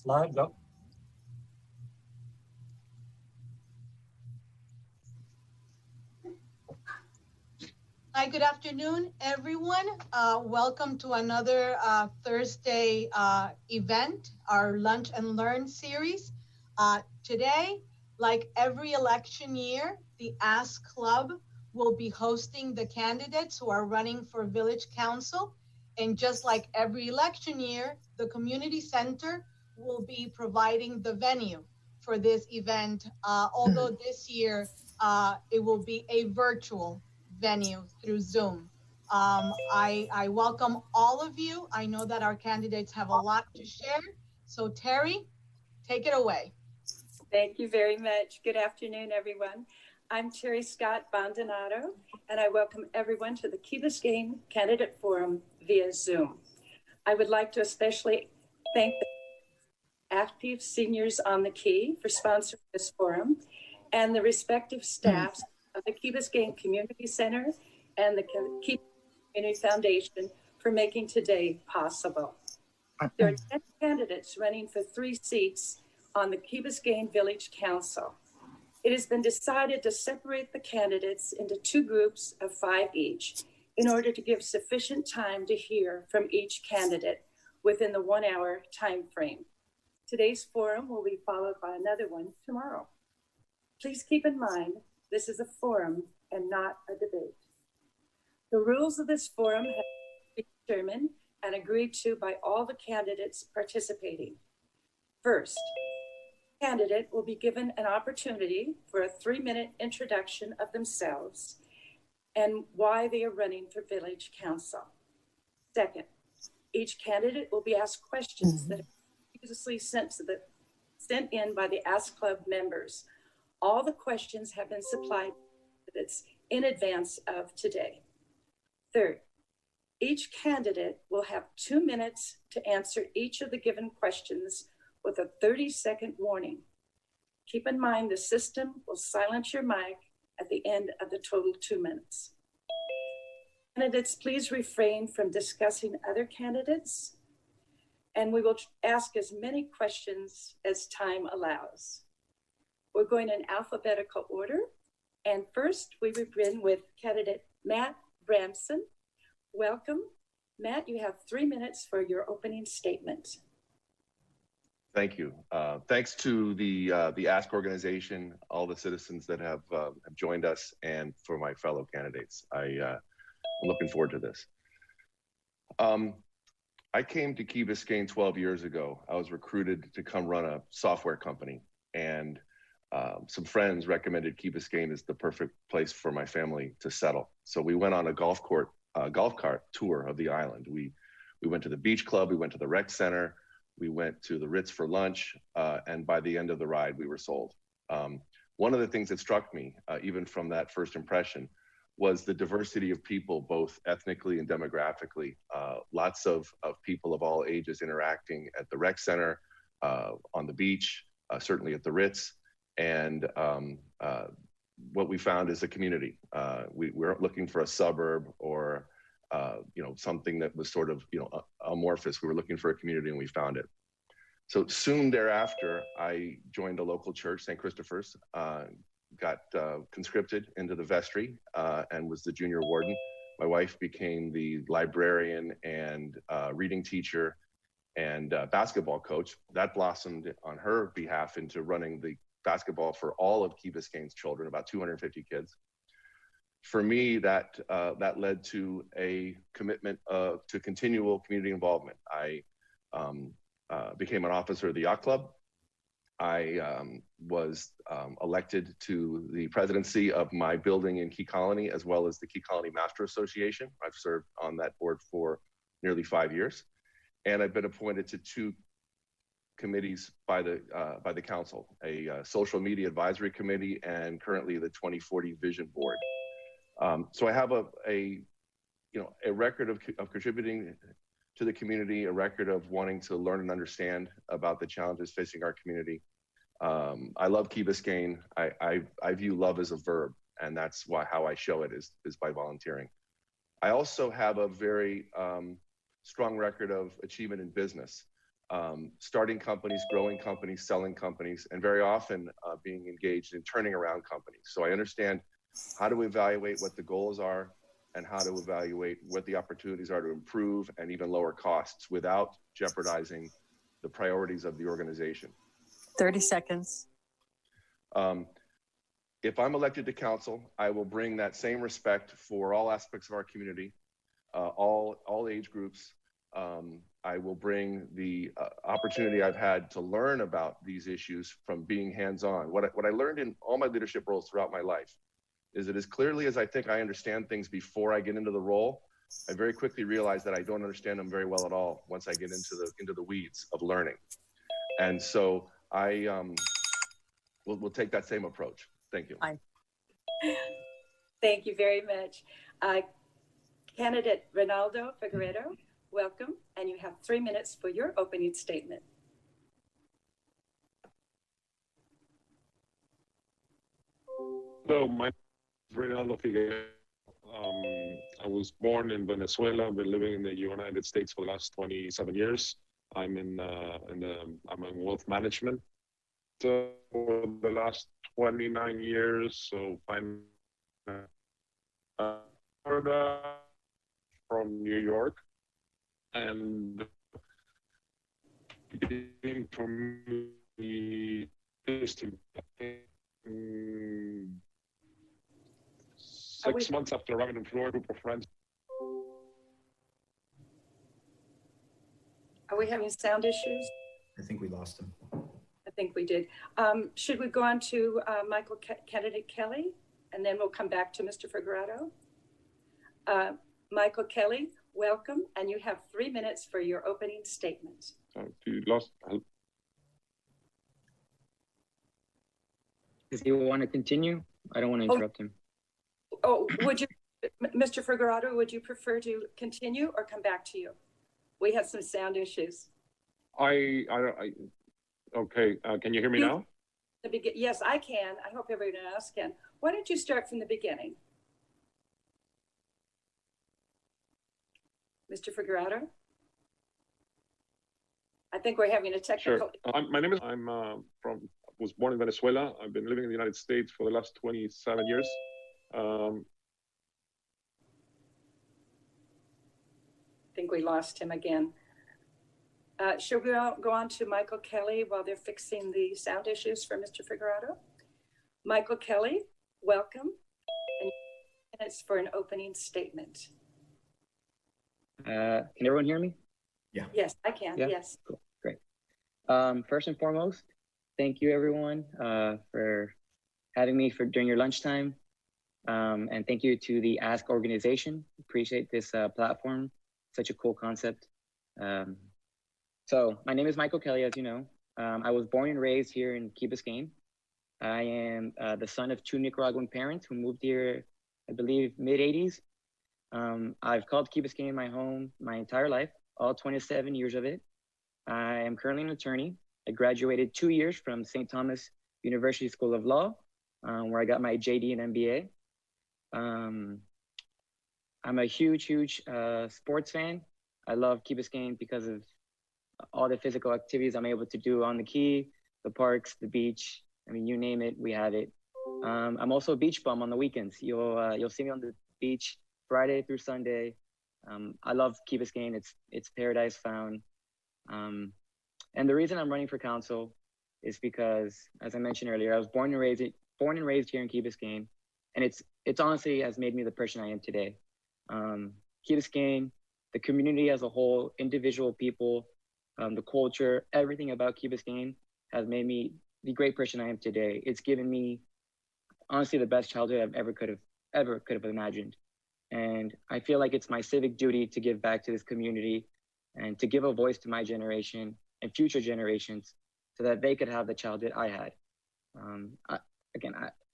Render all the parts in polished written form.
Slide, go. Hi, good afternoon, everyone. Welcome to another Thursday event, our Lunch and Learn series. Today, like every election year, the Ask Club will be hosting the candidates who are running for Village Council. And just like every election year, the Community Center will be providing the venue for this event, although this year it will be a virtual venue through Zoom. I welcome all of you. I know that our candidates have a lot to share. So Terri, take it away. Thank you very much. Good afternoon, everyone. I'm Terri Scott Bandanato, and I welcome everyone to the Key Biscayne Candidate Forum via Zoom. I would like to especially thank the active seniors on the Key for sponsoring this forum and the respective staffs of the Key Biscayne Community Center and the Key Community Foundation for making today possible. There are 10 candidates running for 3 seats on the Key Biscayne Village Council. It has been decided to separate the candidates into 2 groups of 5 each in order to give sufficient time to hear from each candidate within the 1-hour time frame. Today's forum will be followed by another one tomorrow. Please keep in mind, this is a forum and not a debate. The rules of this forum have been determined and agreed to by all the candidates participating. First, the candidate will be given an opportunity for a 3-minute introduction of themselves and why they are running for Village Council. Second, each candidate will be asked questions that have previously sent in by the Ask Club members. All the questions have been supplied in advance of today. Third, each candidate will have 2 minutes to answer each of the given questions with a 30-second warning. Keep in mind the system will silence your mic at the end of the total 2 minutes. Candidates, please refrain from discussing other candidates, and we will ask as many questions as time allows. We're going in alphabetical order, and first we begin with candidate Matt Bramson. Welcome. Matt, you have 3 minutes for your opening statement. Thank you. Thanks to the Ask organization, all the citizens that have joined us, and for my fellow candidates. I'm looking forward to this. I came to Key Biscayne 12 years ago. I was recruited to come run a software company, and some friends recommended Key Biscayne as the perfect place for my family to settle. So we went on a golf cart tour of the island. We went to the beach club, we went to the rec center, we went to the Ritz for lunch, and by the end of the ride, we were sold. One of the things that struck me, even from that first impression, was the diversity of people, both ethnically and demographically. Lots of people of all ages interacting at the rec center, on the beach, certainly at the Ritz. And what we found is a community. We weren't looking for a suburb or something that was sort of amorphous. We were looking for a community, and we found it. So soon thereafter, I joined a local church, St. Christopher's, got conscripted into the vestry, and was the junior warden. My wife became the librarian and reading teacher and basketball coach. That blossomed on her behalf into running the basketball for all of Key Biscayne's children, about 250 kids. For me, that led to a commitment to continual community involvement. I became an officer of the yacht club. I was elected to the presidency of my building in Key Colony, as well as the Key Colony Master Association. I've served on that board for nearly 5 years, and I've been appointed to 2 committees by the council, a social media advisory committee, and currently the 2040 Vision Board. So I have a record of contributing to the community, a record of wanting to learn and understand about the challenges facing our community. I love Key Biscayne. I view love as a verb, and that's how I show it is by volunteering. I also have a very strong record of achievement in business. starting companies, growing companies, selling companies, and very often being engaged in turning around companies. So I understand how to evaluate what the goals are and how to evaluate what the opportunities are to improve and even lower costs without jeopardizing the priorities of the organization. 30 seconds. If I'm elected to council, I will bring that same respect for all aspects of our community, all age groups. I will bring the opportunity I've had to learn about these issues from being hands-on. What I learned in all my leadership roles throughout my life is that as clearly as I think I understand things before I get into the role, I very quickly realize that I don't understand them very well at all once I get into the weeds of learning. And so I will take that same approach. Thank you. Thank you very much. Candidate Ronaldo Figueredo, welcome, and you have 3 minutes for your opening statement. Hello, my name is Ronaldo Figueredo. I was born in Venezuela. I've been living in the United States for the last 27 years. I'm in wealth management for the last 29 years. So Florida, from New York, and beginning for me is 6 months after arriving in Florida, a group of friends. Are we having sound issues? I think we lost him. I think we did. Should we go on to Candidate Kelly, and then we'll come back to Mr. Figueredo? Michael Kelly, welcome, and you have 3 minutes for your opening statement. You lost. Does he want to continue? I don't want to interrupt him. Oh, would you, Mr. Figueredo, would you prefer to continue or come back to you? We have some sound issues. Okay. Can you hear me now? Yes, I can. I hope everyone else can. Why don't you start from the beginning? Mr. Figueredo? I think we're having a technical. Sure. My name is, was born in Venezuela. I've been living in the United States for the last 27 years. I think we lost him again. Should we go on to Michael Kelly while they're fixing the sound issues for Mr. Figueredo? Michael Kelly, welcome. And it's for an opening statement. Can everyone hear me? Yeah. Yes, I can. Yeah? Yes. Cool. Great. First and foremost, thank you everyone for having me during your lunchtime. And thank you to the Ask organization. Appreciate this platform. Such a cool concept. So my name is Michael Kelly, as you know. I was born and raised here in Key Biscayne. I am the son of 2 Nicaraguan parents who moved here, I believe, mid-'80s. I've called Key Biscayne my home my entire life, all 27 years of it. I am currently an attorney. I graduated 2 years from St. Thomas University School of Law, where I got my JD and MBA. I'm a huge sports fan. I love Key Biscayne because of all the physical activities I'm able to do on the Key, the parks, the beach. I mean, you name it, we have it. I'm also a beach bum on the weekends. You'll see me on the beach Friday through Sunday. I love Key Biscayne. It's paradise found. And the reason I'm running for council is because, as I mentioned earlier, I was born and raised here in Key Biscayne, and it's honestly has made me the person I am today. Key Biscayne, the community as a whole, individual people, the culture, everything about Key Biscayne has made me the great person I am today. It's given me, honestly, the best childhood I've ever could have imagined. And I feel like it's my civic duty to give back to this community and to give a voice to my generation and future generations so that they could have the childhood I had.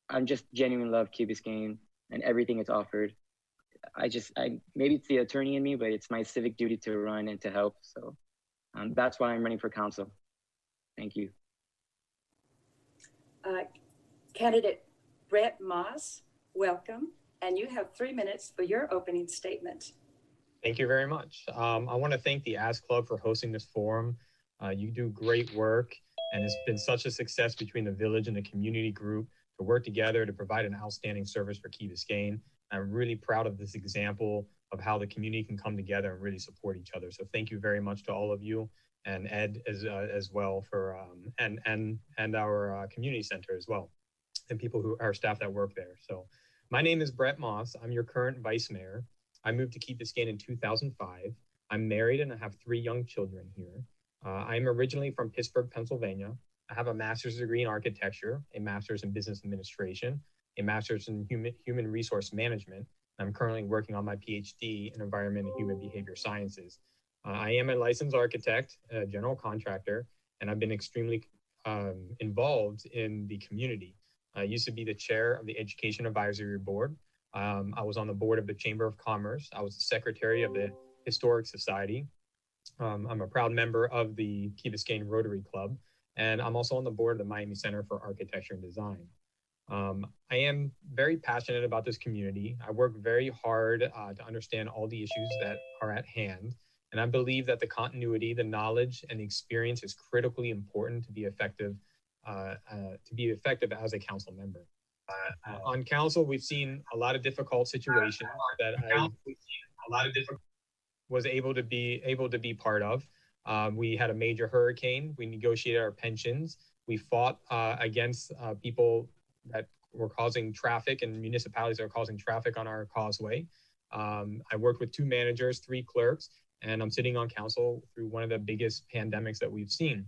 I'm just genuinely love Key Biscayne and everything it's offered. Maybe it's the attorney in me, but it's my civic duty to run and to help. So that's why I'm running for council. Thank you. Candidate Brett Moss, welcome. And you have 3 minutes for your opening statement. Thank you very much. I want to thank the Ask Club for hosting this forum. You do great work, and it's been such a success between the village and the community group to work together to provide an outstanding service for Key Biscayne. I'm really proud of this example of how the community can come together and really support each other. So thank you very much to all of you, and Ed as well for and our community center as well, and people who are staff that work there. So my name is Brett Moss. I'm your current vice mayor. I moved to Key Biscayne in 2005. I'm married and I have 3 young children here. I'm originally from Pittsburgh, Pennsylvania. I have a master's degree in architecture, a master's in business administration, a master's in human resource management. I'm currently working on my PhD in environment and human behavior sciences. I am a licensed architect, a general contractor, and I've been extremely involved in the community. I used to be the chair of the Education Advisory Board. I was on the board of the Chamber of Commerce. I was the secretary of the Historic Society. I'm a proud member of the Key Biscayne Rotary Club, and I'm also on the board of the Miami Center for Architecture and Design. I am very passionate about this community. I work very hard to understand all the issues that are at hand, and I believe that the continuity, the knowledge, and the experience is critically important to be effective as a council member. On council, we've seen a lot of difficult situations that I was able to be part of. We had a major hurricane. We negotiated our pensions. We fought against people that were causing traffic, and municipalities that are causing traffic on our causeway. I worked with 2 managers, 3 clerks, and I'm sitting on council through one of the biggest pandemics that we've seen.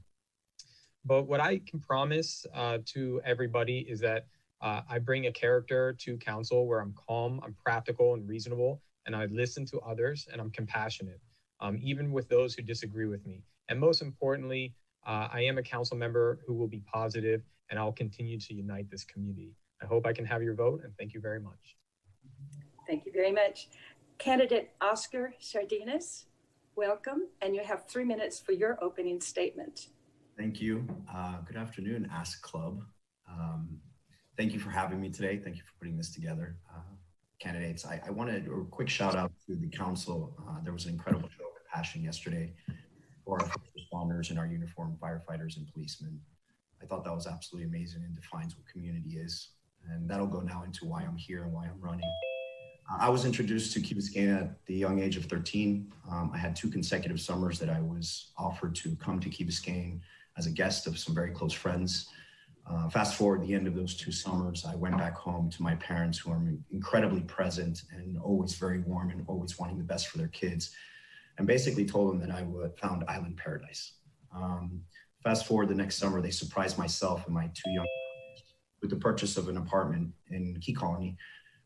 But what I can promise to everybody is that I bring a character to council where I'm calm, I'm practical and reasonable, and I listen to others, and I'm compassionate, even with those who disagree with me. And most importantly, I am a council member who will be positive, and I'll continue to unite this community. I hope I can have your vote, and thank you very much. Thank you very much. Candidate Oscar Sardinas, welcome, and you have 3 minutes for your opening statement. Thank you. Good afternoon, Ask Club. Thank you for having me today. Thank you for putting this together. Candidates, I wanted a quick shout out to the council. There was an incredible show of compassion yesterday for our first responders and our uniformed firefighters and policemen. I thought that was absolutely amazing and defines what community is. And that'll go now into why I'm here and why I'm running. I was introduced to Key Biscayne at the young age of 13. I had 2 consecutive summers that I was offered to come to Key Biscayne as a guest of some very close friends. Fast forward the end of those 2 summers, I went back home to my parents, who are incredibly present and always very warm and always wanting the best for their kids, and basically told them that I found island paradise. Fast forward the next summer, they surprised myself and my 2 young with the purchase of an apartment in Key Colony,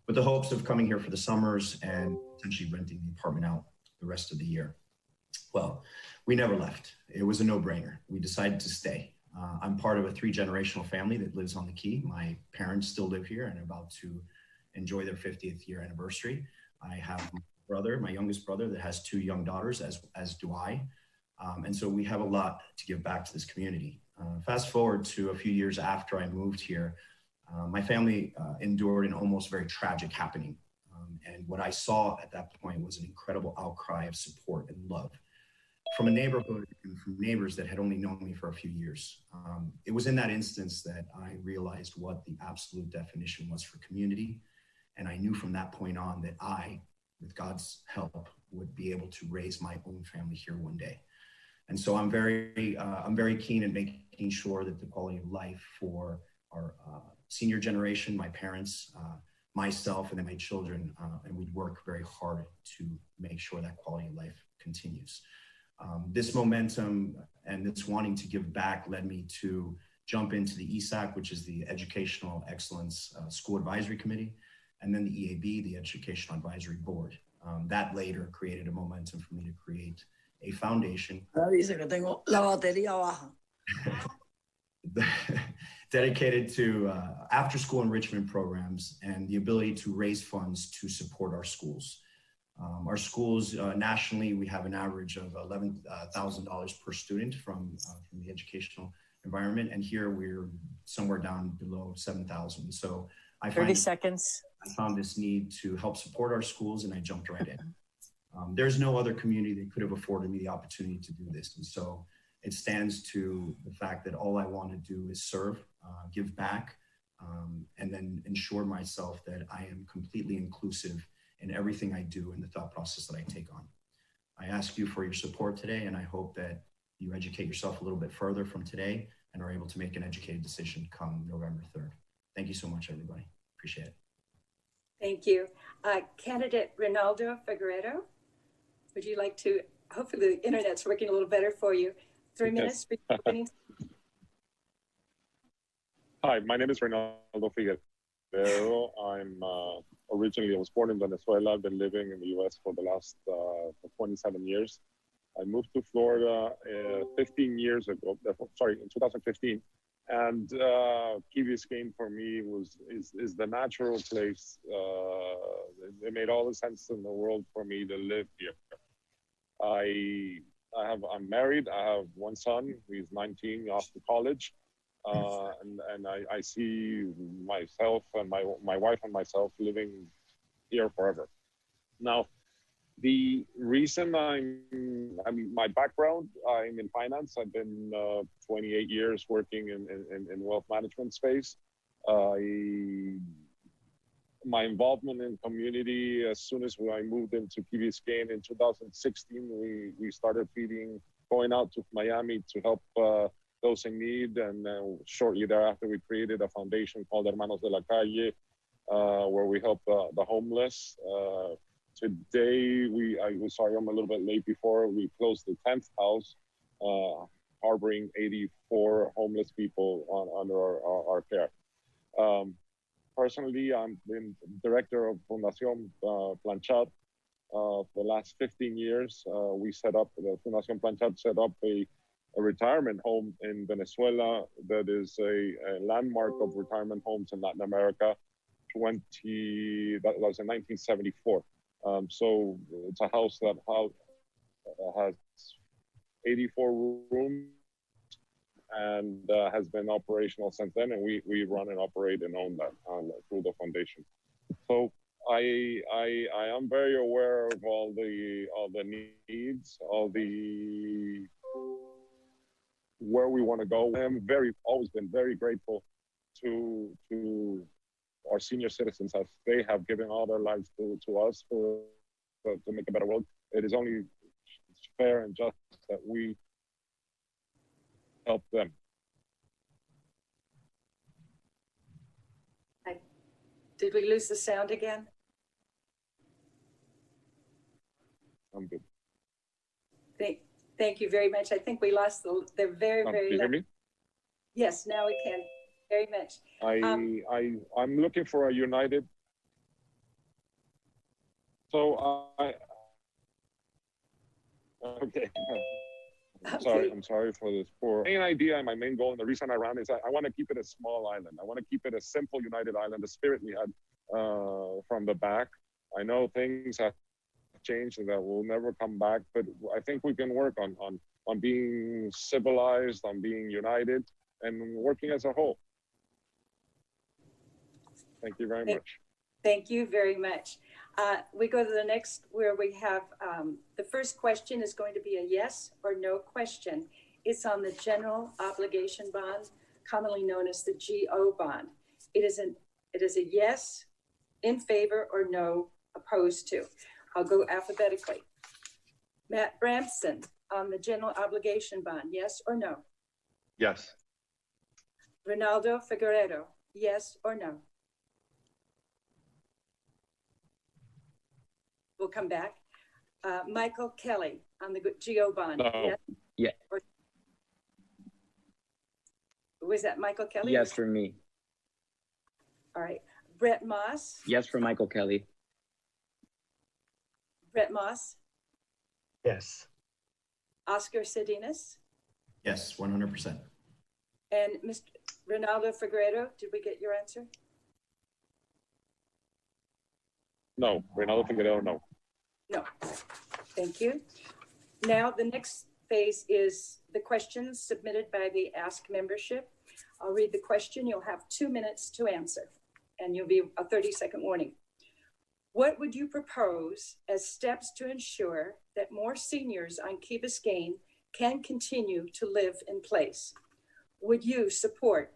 with the hopes of coming here for the summers and potentially renting the apartment out the rest of the year. Well, we never left. It was a no-brainer. We decided to stay. I'm part of a 3-generational family that lives on the Key. My parents still live here and are about to enjoy their 50th year anniversary. I have my brother, my youngest brother, that has 2 young daughters, as do I. And so we have a lot to give back to this community. Fast forward to a few years after I moved here, my family endured an almost very tragic happening. And what I saw at that point was an incredible outcry of support and love from a neighborhood and from neighbors that had only known me for a few years. It was in that instance that I realized what the absolute definition was for community. And I knew from that point on that I, with God's help, would be able to raise my own family here one day. And so I'm very keen in making sure that the quality of life for our senior generation, my parents, myself, and then my children, and we'd work very hard to make sure that quality of life continues. This momentum and this wanting to give back led me to jump into the ESAC, which is the Educational Excellence School Advisory Committee, and then the EAB, the Educational Advisory Board. That later created a momentum for me to create a foundation dedicated to after-school enrichment programs and the ability to raise funds to support our schools. Our schools nationally, we have an average of $11,000 per student from the educational environment, and here we're somewhere down below 7,000. So I 30 seconds. I found this need to help support our schools, and I jumped right in. There's no other community that could have afforded me the opportunity to do this, and so It stands to the fact that all I want to do is serve, give back, and then ensure myself that I am completely inclusive in everything I do and the thought process that I take on. I ask you for your support today, and I hope that you educate yourself a little bit further from today and are able to make an educated decision come November 3rd. Thank you so much, everybody. Appreciate it. Thank you. Candidate Ronaldo Figueredo, would you like to, hopefully the internet's working a little better for you. 3 minutes. Yes. Hi, my name is Ronaldo Figueredo. I was born in Venezuela. I've been living in the US for the last 27 years. I moved to Florida 15 years ago, in 2015. And Key Biscayne for me is the natural place. It made all the sense in the world for me to live here. I'm married. I have one son. He's 19, off to college. And I see myself and my wife and myself living here forever. Now, the reason my background, I'm in finance. I've been 28 years working in wealth management space. My involvement in community, as soon as I moved into Key Biscayne in 2016, we started going out to Miami to help those in need. And shortly thereafter, we created a foundation called Hermanos de la Calle, where we help the homeless. Today, sorry, I'm a little bit late before, we closed the 10th house, harboring 84 homeless people under our care. Personally, I'm been director of Fundación Planchat. For the last 15 years, the Fundación Planchat set up a retirement home in Venezuela that is a landmark of retirement homes in Latin America. That was in 1974. So it's a house that has 84 rooms and has been operational since then. And we run and operate and own that through the foundation. So I am very aware of all the needs, where we want to go. I'm always been very grateful to our senior citizens, as they have given all their lives to us to make a better world. It is only fair and just that we help them. Did we lose the sound again? I'm good. Thank you very much. I think we lost the very, very. Can you hear me? Yes, now we can. Very much. I'm looking for a united. So okay. I'm sorry for this. My main idea and my main goal and the reason I ran is I want to keep it a small island. I want to keep it a simple, united island, the spirit we had from the back. I know things have changed and that will never come back, but I think we can work on being civilized, on being united, and working as a whole. Thank you very much. Thank you very much. We go to the next, where we have the first question is going to be a yes or no question. It's on the general obligation bond, commonly known as the GO bond. It is a yes, in favor, or no, opposed to. I'll go alphabetically. Matt Bramson on the general obligation bond, yes or no? Yes. Ronaldo Figueredo, yes or no? We'll come back. Michael Kelly on the GO bond. No. Yes? Yeah. Was that Michael Kelly? Yes for me. All right. Brett Moss. Yes for Michael Kelly. Brett Moss. Yes. Oscar Cedinas. Yes, 100%. And Mr. Ronaldo Figueredo, did we get your answer? No, Ronaldo Figueredo, no. No. Thank you. Now, the next phase is the questions submitted by the Ask membership. I'll read the question. You'll have 2 minutes to answer, and you'll be a 30-second warning. What would you propose as steps to ensure that more seniors on Key Biscayne can continue to live in place? Would you support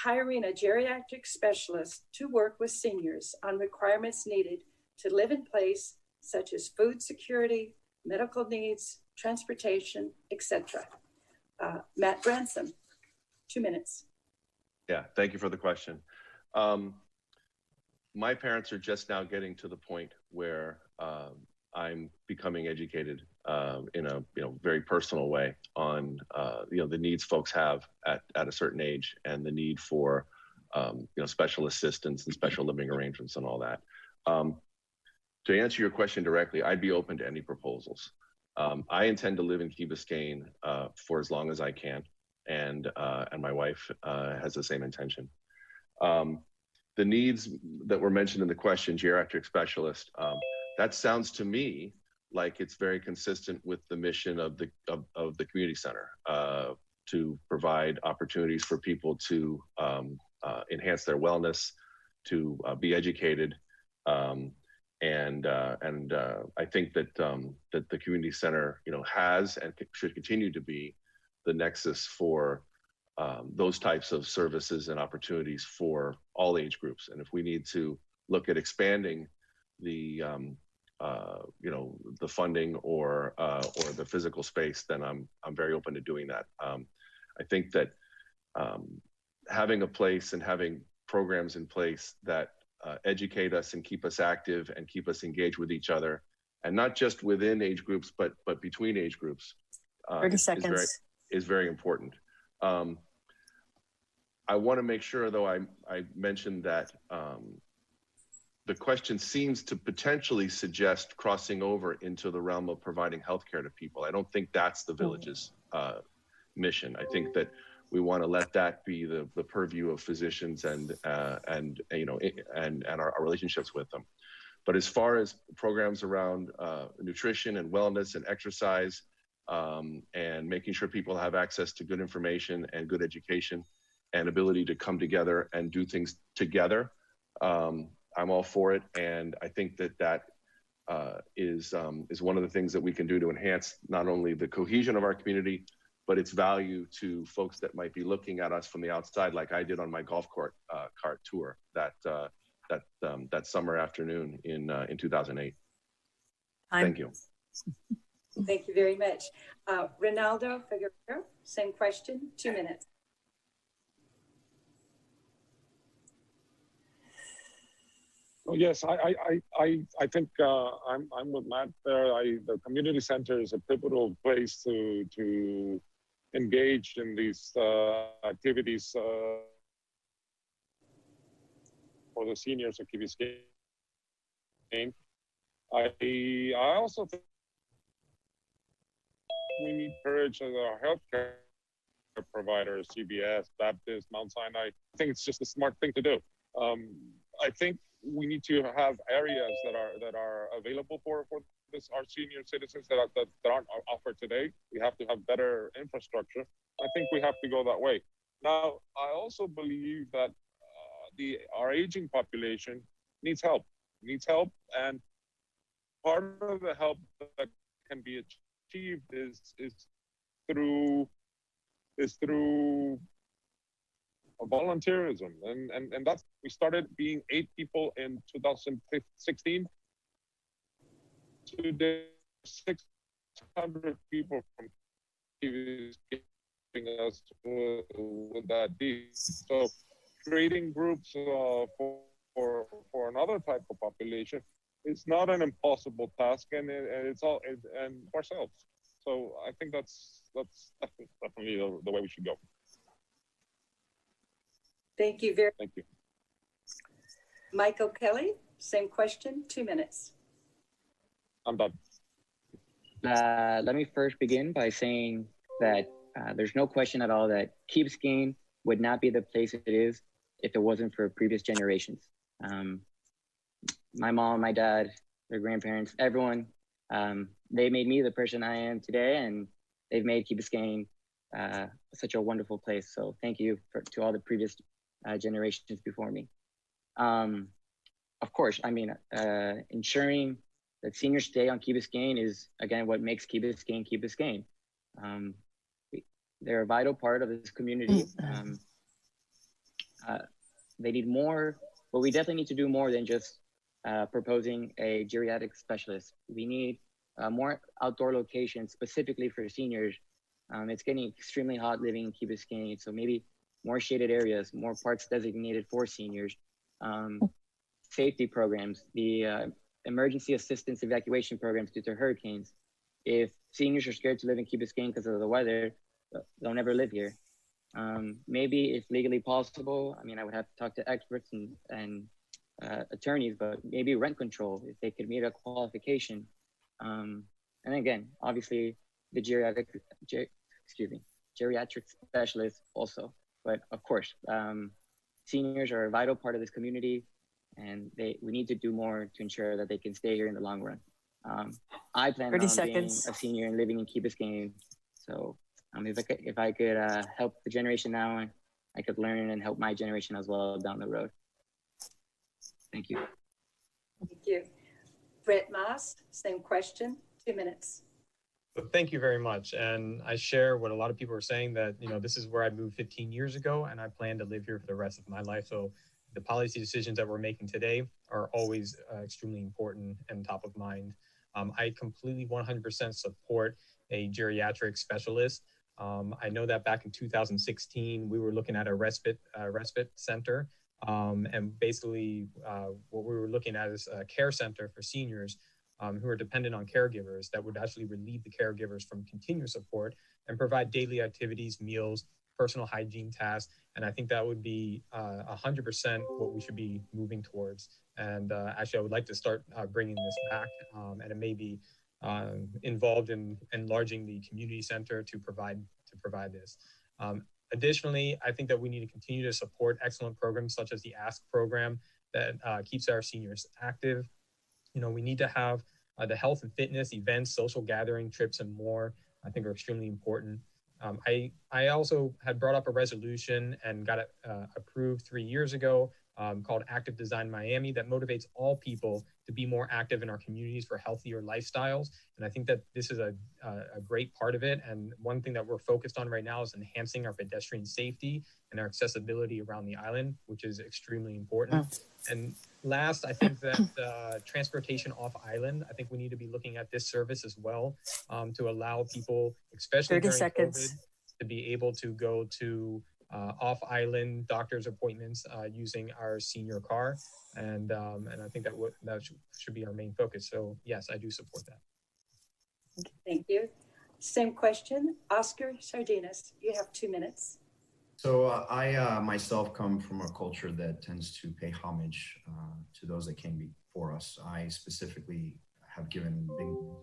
hiring a geriatric specialist to work with seniors on requirements needed to live in place, such as food security, medical needs, transportation, etc.? Matt Branson, 2 minutes. Yeah, thank you for the question. My parents are just now getting to the point where I'm becoming educated in a very personal way on the needs folks have at a certain age and the need for special assistance and special living arrangements and all that. To answer your question directly, I'd be open to any proposals. I intend to live in Key Biscayne for as long as I can, and my wife has the same intention. The needs that were mentioned in the question, geriatric specialist, that sounds to me like it's very consistent with the mission of the community center to provide opportunities for people to enhance their wellness, to be educated, and I think that that the community center has and should continue to be the nexus for those types of services and opportunities for all age groups. And if we need to look at expanding the the funding or the physical space, then I'm very open to doing that. I think that having a place and having programs in place that educate us and keep us active and keep us engaged with each other, and not just within age groups, but between age groups, 30 seconds. Is very important. I want to make sure, though, I mentioned that the question seems to potentially suggest crossing over into the realm of providing healthcare to people. I don't think that's the village's mission. I think that we want to let that be the purview of physicians and our relationships with them. But as far as programs around nutrition and wellness and exercise, and making sure people have access to good information and good education and ability to come together and do things together, I'm all for it. And I think that is one of the things that we can do to enhance not only the cohesion of our community, but its value to folks that might be looking at us from the outside, like I did on my golf cart tour that summer afternoon in 2008. Thank you. Thank you very much. Ronaldo Figueroa, same question, 2 minutes. Oh, yes, I think I'm with Matt there. The community center is a pivotal place to engage in these activities for the seniors of Key Biscayne. I also think we need courage as our healthcare providers, CBS, Baptist, Mount Sinai. I think it's just a smart thing to do. I think we need to have areas that are available for our senior citizens that aren't offered today. We have to have better infrastructure. I think we have to go that way. Now, I also believe that our aging population needs help, and part of the help that can be achieved is through volunteerism, and that's, we started being 8 people in 2016. Today, 600 people from TV giving us with that deed. So creating groups for another type of population is not an impossible task, and it's all and ourselves. So I think that's definitely the way we should go. Thank you very much. Thank you. Michael Kelly, same question, 2 minutes. I'm done. Let me first begin by saying that there's no question at all that Key Biscayne would not be the place it is if it wasn't for previous generations. My mom, my dad, their grandparents, everyone, they made me the person I am today, and they've made Key Biscayne such a wonderful place. So thank you to all the previous generations before me. Of course, I mean, ensuring that seniors stay on Key Biscayne is, again, what makes Key Biscayne Key Biscayne. They're a vital part of this community. They need more, but we definitely need to do more than just proposing a geriatric specialist. We need more outdoor locations specifically for seniors. It's getting extremely hot living in Key Biscayne, so maybe more shaded areas, more parks designated for seniors, safety programs, the emergency assistance evacuation programs due to hurricanes. If seniors are scared to live in Key Biscayne because of the weather, they'll never live here. Maybe if legally possible, I mean, I would have to talk to experts and attorneys, but maybe rent control if they could meet a qualification. And again, obviously the geriatric specialists also. But of course, seniors are a vital part of this community, and we need to do more to ensure that they can stay here in the long run. I plan on being a senior and living in Key Biscayne. So if I could help the generation now, I could learn and help my generation as well down the road. Thank you. Thank you. Brett Moss, same question, 2 minutes. Well, thank you very much. And I share what a lot of people are saying, that, you know, this is where I moved 15 years ago, and I plan to live here for the rest of my life. So the policy decisions that we're making today are always extremely important and top of mind. I completely 100% support a geriatric specialist. I know that back in 2016, we were looking at a respite center. And basically what we were looking at is a care center for seniors who are dependent on caregivers that would actually relieve the caregivers from continuous support and provide daily activities, meals, personal hygiene tasks. And I think that would be 100% what we should be moving towards. And actually, I would like to start bringing this back, and it may be involved in enlarging the community center to provide this. Additionally, I think that we need to continue to support excellent programs such as the ASK program that keeps our seniors active. You know, we need to have the health and fitness events, social gathering, trips, and more, I think, are extremely important. I also had brought up a resolution and got it approved 3 years ago called Active Design Miami that motivates all people to be more active in our communities for healthier lifestyles. And I think that this is a great part of it. And one thing that we're focused on right now is enhancing our pedestrian safety and our accessibility around the island, which is extremely important. And last, I think that transportation off island, I think we need to be looking at this service as well to allow people, especially during COVID, to be able to go to off-island doctor's appointments using our senior car, and I think that should be our main focus. So yes, I do support that. Thank you. Same question, Oscar Sardinas. You have 2 minutes. So I myself come from a culture that tends to pay homage to those that came before us. I specifically have been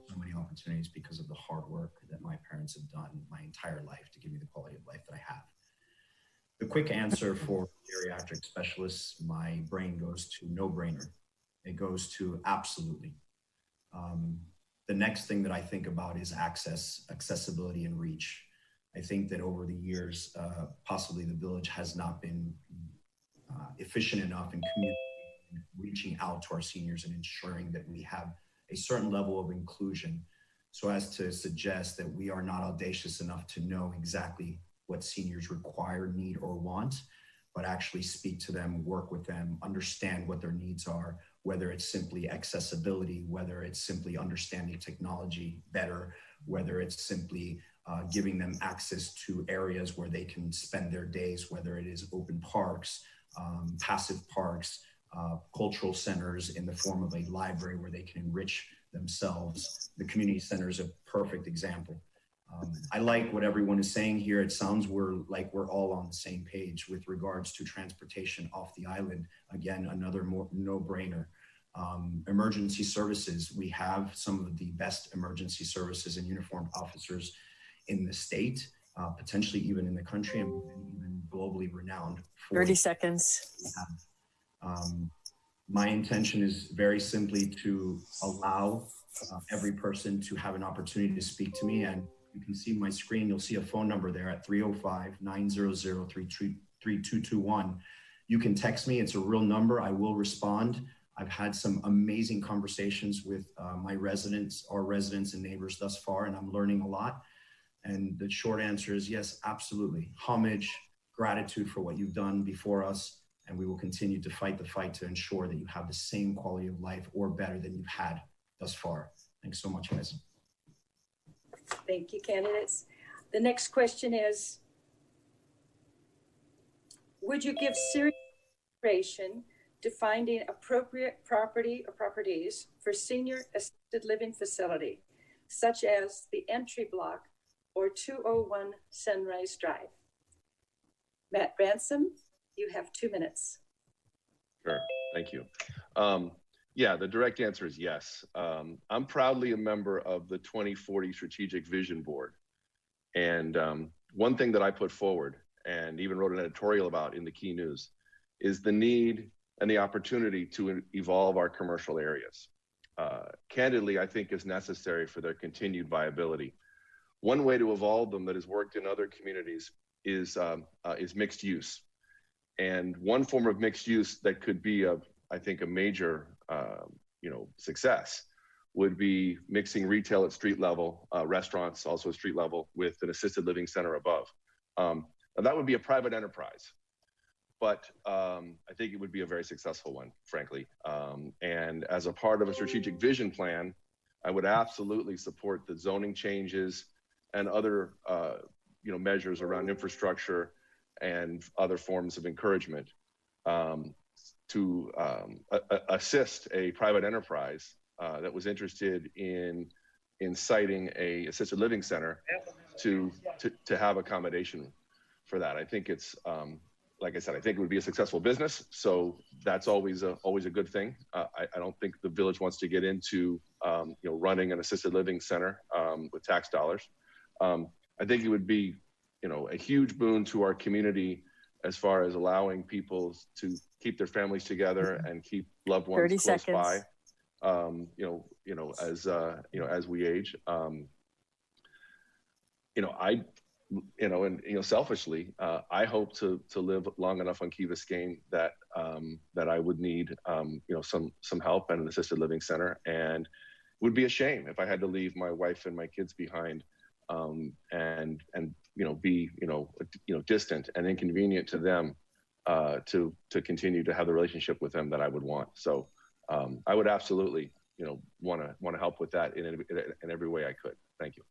so many opportunities because of the hard work that my parents have done my entire life to give me the quality of life that I have. The quick answer for geriatric specialists, my brain goes to no-brainer. It goes to absolutely. The next thing that I think about is accessibility, and reach. I think that over the years, possibly the village has not been efficient enough in reaching out to our seniors and ensuring that we have a certain level of inclusion, so as to suggest that we are not audacious enough to know exactly what seniors require, need, or want, but actually speak to them, work with them, understand what their needs are, whether it's simply accessibility, whether it's simply understanding technology better, whether it's simply giving them access to areas where they can spend their days, whether it is open parks, passive parks, cultural centers in the form of a library where they can enrich themselves. The community center is a perfect example. I like what everyone is saying here. It sounds like we're all on the same page with regards to transportation off the island. Again, another no-brainer. Emergency services. We have some of the best emergency services and uniformed officers in the state, potentially even in the country, and even globally renowned. 30 seconds. My intention is very simply to allow every person to have an opportunity to speak to me, and you can see my screen. You'll see a phone number there at 305-900-3221. You can text me. It's a real number. I will respond. I've had some amazing conversations with our residents and neighbors thus far, and I'm learning a lot. And the short answer is yes, absolutely. Homage, gratitude for what you've done before us, and we will continue to fight the fight to ensure that you have the same quality of life or better than you've had thus far. Thanks so much, guys. Thank you, candidates. The next question is, would you give serious consideration to finding appropriate property or properties for senior assisted living facility, such as the entry block or 201 Sunrise Drive? Matt Ransom, you have 2 minutes. Sure, thank you. Yeah, the direct answer is yes. I'm proudly a member of the 2040 Strategic Vision Board. And one thing that I put forward and even wrote an editorial about in the Key News is the need and the opportunity to evolve our commercial areas. Candidly, I think is necessary for their continued viability. One way to evolve them that has worked in other communities is mixed use. And one form of mixed use that could be, I think, a major success would be mixing retail at street level, restaurants also at street level, with an assisted living center above. Now that would be a private enterprise, but I think it would be a very successful one, frankly. And as a part of a strategic vision plan, I would absolutely support the zoning changes and other measures around infrastructure and other forms of encouragement to assist a private enterprise that was interested in citing a assisted living center to have accommodation for that. I think it's like I said, I think it would be a successful business, so that's always a good thing. I don't think the village wants to get into running an assisted living center with tax dollars. I think it would be a huge boon to our community as far as allowing people to keep their families together and keep loved ones 30 close seconds. by. As we age. Selfishly, I hope to live long enough on Key Biscayne that I would need some help and an assisted living center, and it would be a shame if I had to leave my wife and my kids behind and be distant and inconvenient to them to continue to have the relationship with them that I would want. So I would absolutely want to help with that in every way I could. Thank you.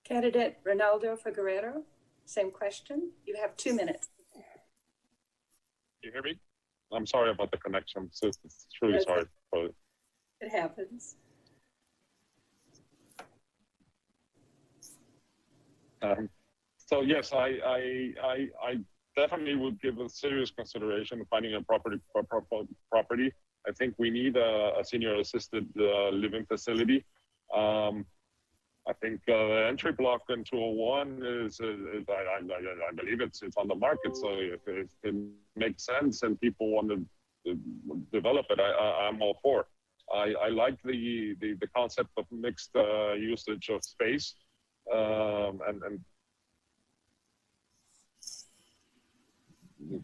Candidate Ronaldo Figueroa, same question. You have 2 minutes. You hear me? I'm sorry about the connection. So it's really sorry for it. It happens. So yes, I definitely would give a serious consideration to finding a property. I think we need a senior assisted living facility. I think the entry block in 201 is I believe it's on the market. So if it makes sense and people want to develop it, I'm all for. I like the concept of mixed usage of space and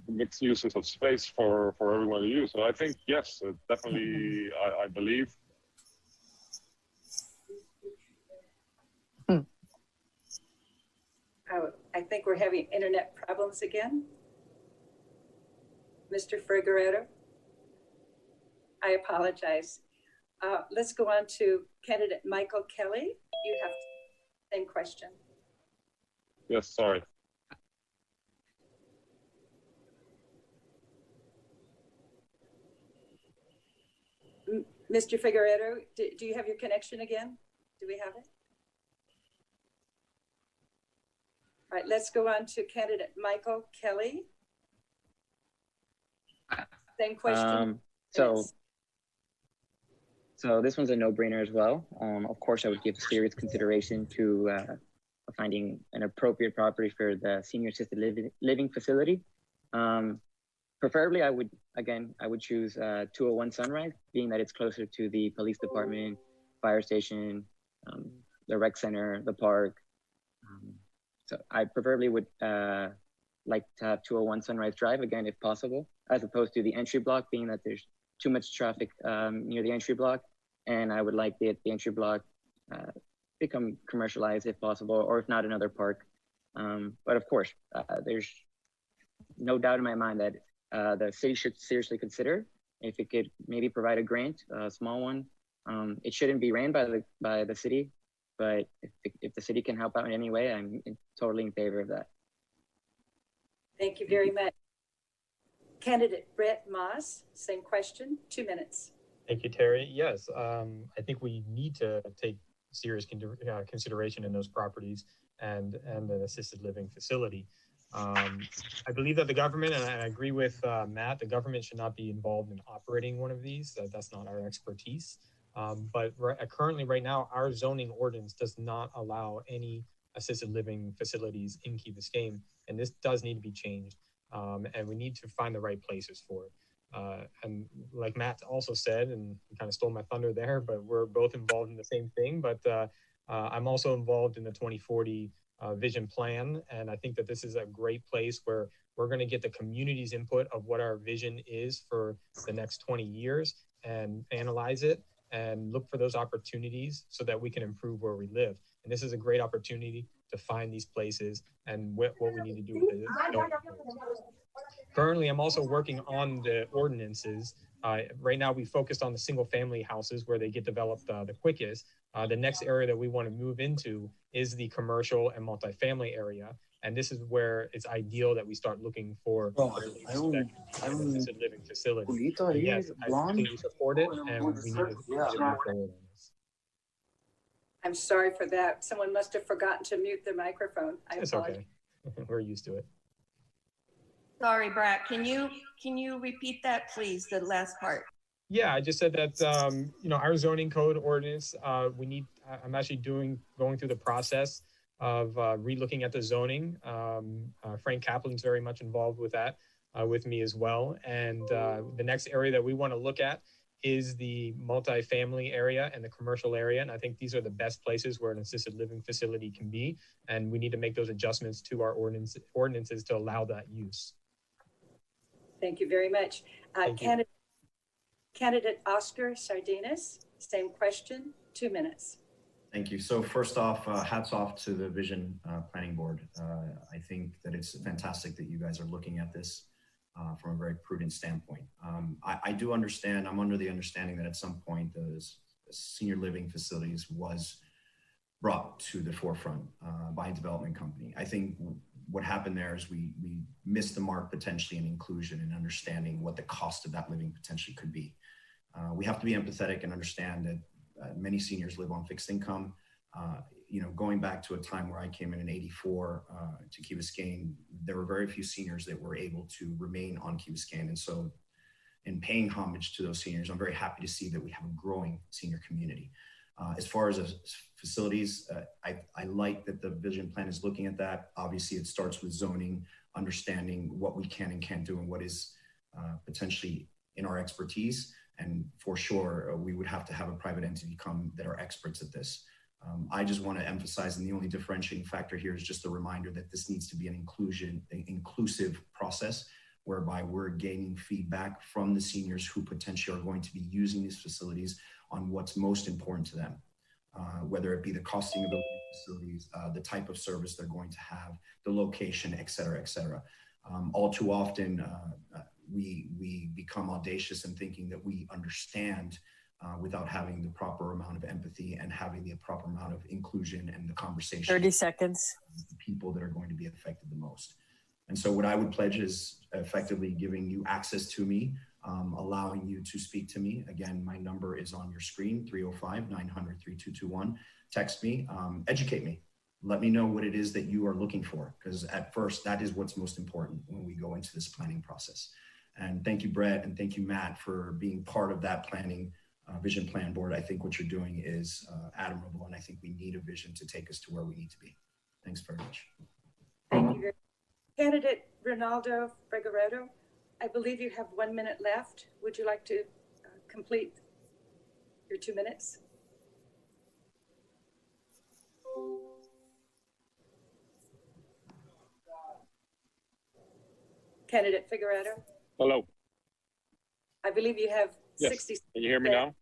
mixed uses of space for everyone to use. So I think, yes, definitely, I believe. I think we're having internet problems again. Mr. Figueroa, I apologize. Let's go on to candidate Michael Kelly. You have the same question. Yes, sorry. Mr. Figueroa, do you have your connection again? Do we have it? All right, let's go on to candidate Michael Kelly. Same question. So this one's a no-brainer as well. Of course, I would give serious consideration to finding an appropriate property for the senior assisted living facility. Preferably, I would choose 201 Sunrise, being that it's closer to the police department, fire station, the rec center, the park. So I preferably would like to have 201 Sunrise Drive, again, if possible, as opposed to the entry block, being that there's too much traffic near the entry block. And I would like the entry block become commercialized if possible, or if not, another park. But of course, there's no doubt in my mind that the city should seriously consider if it could maybe provide a grant, a small one. It shouldn't be ran by the city, but if the city can help out in any way, I'm totally in favor of that. Thank you very much. Candidate Brett Moss, same question, 2 minutes. Thank you, Terry. Yes, I think we need to take serious consideration in those properties and an assisted living facility. I believe that the government, and I agree with Matt, the government should not be involved in operating one of these. That's not our expertise. But currently, right now, our zoning ordinance does not allow any assisted living facilities in Key Biscayne, and this does need to be changed. And we need to find the right places for it. And like Matt also said, and he kind of stole my thunder there, but we're both involved in the same thing. But I'm also involved in the 2040 vision plan. And I think that this is a great place where we're going to get the community's input of what our vision is for the next 20 years and analyze it and look for those opportunities so that we can improve where we live. And this is a great opportunity to find these places and what we need to do with it. Currently, I'm also working on the ordinances. Right now, we focused on the single family houses where they get developed the quickest. The next area that we want to move into is the commercial and multifamily area. And this is where it's ideal that we start looking for assisted living facility. And yes, I completely support it, and we need to move forward on this. I'm sorry for that. Someone must have forgotten to mute their microphone. It's okay. We're used to it. Sorry, Brad. Can you repeat that, please? The last part. Yeah, I just said that our zoning code ordinance. I'm actually going through the process of relooking at the zoning. Frank Kaplan's very much involved with that, with me as well. And the next area that we want to look at is the multifamily area and the commercial area. And I think these are the best places where an assisted living facility can be. And we need to make those adjustments to our ordinances to allow that use. Thank you very much. Candidate Oscar Sardinas, same question, 2 minutes. Thank you. So first off, hats off to the Vision Planning Board. I think that it's fantastic that you guys are looking at this from a very prudent standpoint. I do understand, I'm under the understanding that at some point the senior living facilities was brought to the forefront by a development company. I think what happened there is we missed the mark potentially in inclusion and understanding what the cost of that living potentially could be. We have to be empathetic and understand that many seniors live on fixed income. Going back to a time where I came in 84 to Key Biscayne, there were very few seniors that were able to remain on Key Biscayne. And so in paying homage to those seniors, I'm very happy to see that we have a growing senior community. As far as facilities, I like that the vision plan is looking at that. Obviously, it starts with zoning, understanding what we can and can't do and what is potentially in our expertise. And for sure, we would have to have a private entity come that are experts at this. I just want to emphasize, and the only differentiating factor here is just a reminder that this needs to be an inclusive process, whereby we're gaining feedback from the seniors who potentially are going to be using these facilities on what's most important to them, whether it be the costing of the facilities, the type of service they're going to have, the location, et cetera, et cetera. All too often, we become audacious in thinking that we understand without having the proper amount of empathy and having the proper amount of inclusion and the conversation. 30 seconds. With the people that are going to be affected the most. And so what I would pledge is effectively giving you access to me, allowing you to speak to me. Again, my number is on your screen, 305-900-3221. Text me, educate me. Let me know what it is that you are looking for, because at first, that is what's most important when we go into this planning process. And thank you, Brett, and thank you, Matt, for being part of that planning vision plan board. I think what you're doing is admirable, and I think we need a vision to take us to where we need to be. Thanks very much. Thank you. Candidate Ronaldo Figueredo, I believe you have 1 minute left. Would you like to complete your 2 minutes? Candidate Figueredo? Hello. I believe you have Yes. 60 seconds. Can you hear me now?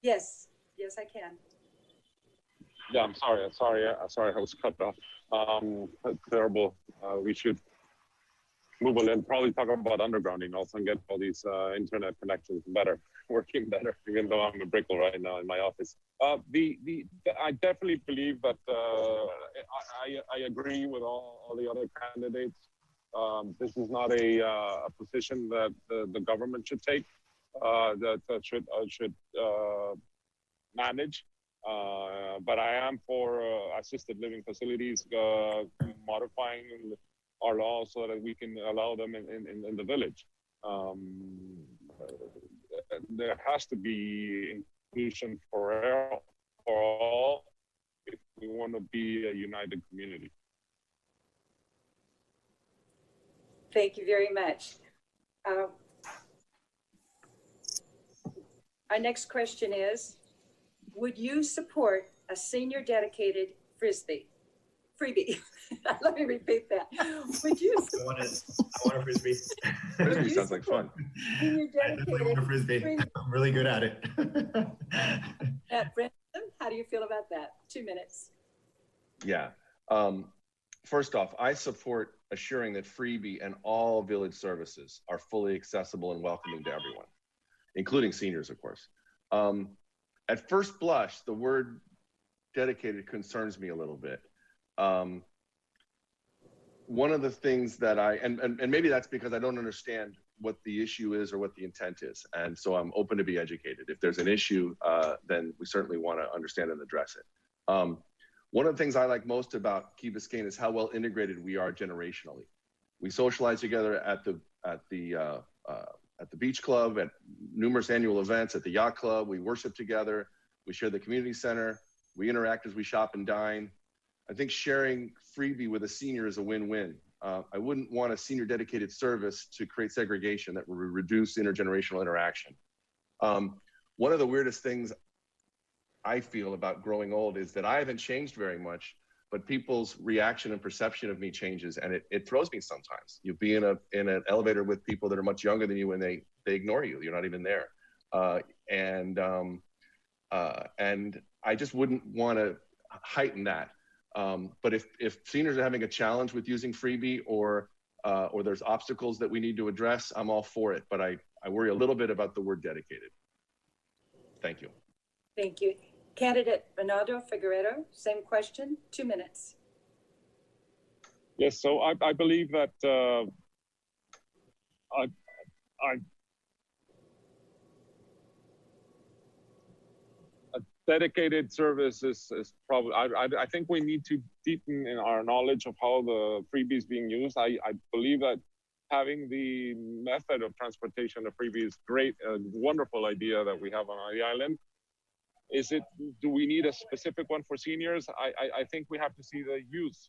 Yes, yes, I can. Yeah, I'm sorry. I was cut off. Terrible. We should move on, probably talk about undergrounding also and get all these internet connections better, working better, even though I'm a brickle right now in my office. I definitely believe that I agree with all the other candidates. This is not a position that the government should take, that should manage. But I am for assisted living facilities, modifying our law so that we can allow them in the village. There has to be inclusion for all if we want to be a united community. Thank you very much. Our next question is, would you support a senior dedicated freebie? Let me repeat that. Would you? I want a frisbee. Frisbee sounds like fun. Senior I definitely want a frisbee. I'm really good at it. Brendan, how do you feel about that? 2 minutes. Yeah. First off, I support assuring that freebie and all village services are fully accessible and welcoming to everyone, including seniors, of course. At first blush, the word dedicated concerns me a little bit. One of the things that and maybe that's because I don't understand what the issue is or what the intent is. And so I'm open to be educated. If there's an issue, then we certainly want to understand and address it. One of the things I like most about Key Biscayne is how well integrated we are generationally. We socialize together at the beach club, at numerous annual events, at the yacht club. We worship together. We share the community center. We interact as we shop and dine. I think sharing freebie with a senior is a win-win. I wouldn't want a senior dedicated service to create segregation that would reduce intergenerational interaction. One of the weirdest things I feel about growing old is that I haven't changed very much, but people's reaction and perception of me changes, and it throws me sometimes. You'll be in an elevator with people that are much younger than you, and they ignore you. You're not even there, and I just wouldn't want to heighten that. But if seniors are having a challenge with using freebie or there's obstacles that we need to address, I'm all for it. But I worry a little bit about the word dedicated. Thank you. Thank you. Candidate Bernardo Figueredo, same question, 2 minutes. Yes, so I believe that a dedicated service is probably, I think we need to deepen in our knowledge of how the freebie is being used. I believe that having the method of transportation of freebie is great, a wonderful idea that we have on the island. Do we need a specific one for seniors? I think we have to see the use,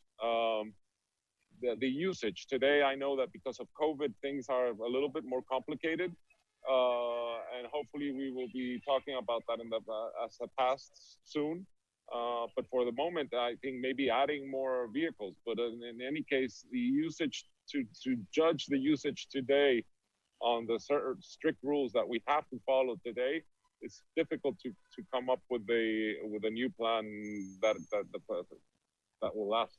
the usage. Today, I know that because of COVID, things are a little bit more complicated. And hopefully we will be talking about that as the past soon. But for the moment, I think maybe adding more vehicles. But in any case, the usage, to judge the usage today on the certain strict rules that we have to follow today, it's difficult to come up with a new plan that will last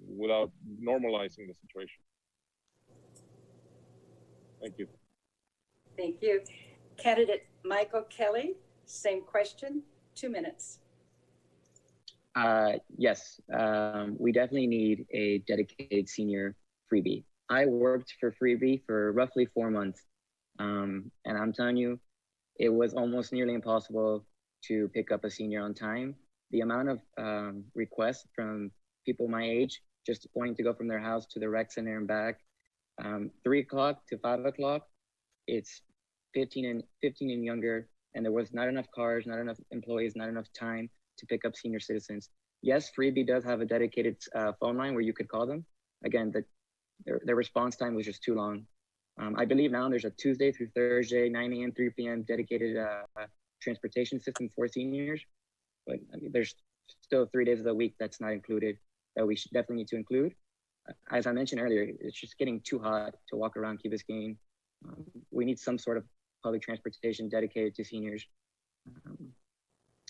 without normalizing the situation. Thank you. Thank you. Candidate Michael Kelly, same question, 2 minutes. Yes, we definitely need a dedicated senior freebie. I worked for freebie for roughly 4 months, and I'm telling you, it was almost nearly impossible to pick up a senior on time. The amount of requests from people my age just wanting to go from their house to the rec center and back, 3 o'clock to 5 o'clock, it's 15 and younger, and there was not enough cars, not enough employees, not enough time to pick up senior citizens. Yes, freebie does have a dedicated phone line where you could call them. Again, their response time was just too long. I believe now there's a Tuesday through Thursday, 9 a.m., 3 p.m. dedicated transportation system for seniors. But I mean, there's still 3 days of the week that's not included that we should definitely need to include. As I mentioned earlier, it's just getting too hot to walk around Key Biscayne. We need some sort of public transportation dedicated to seniors.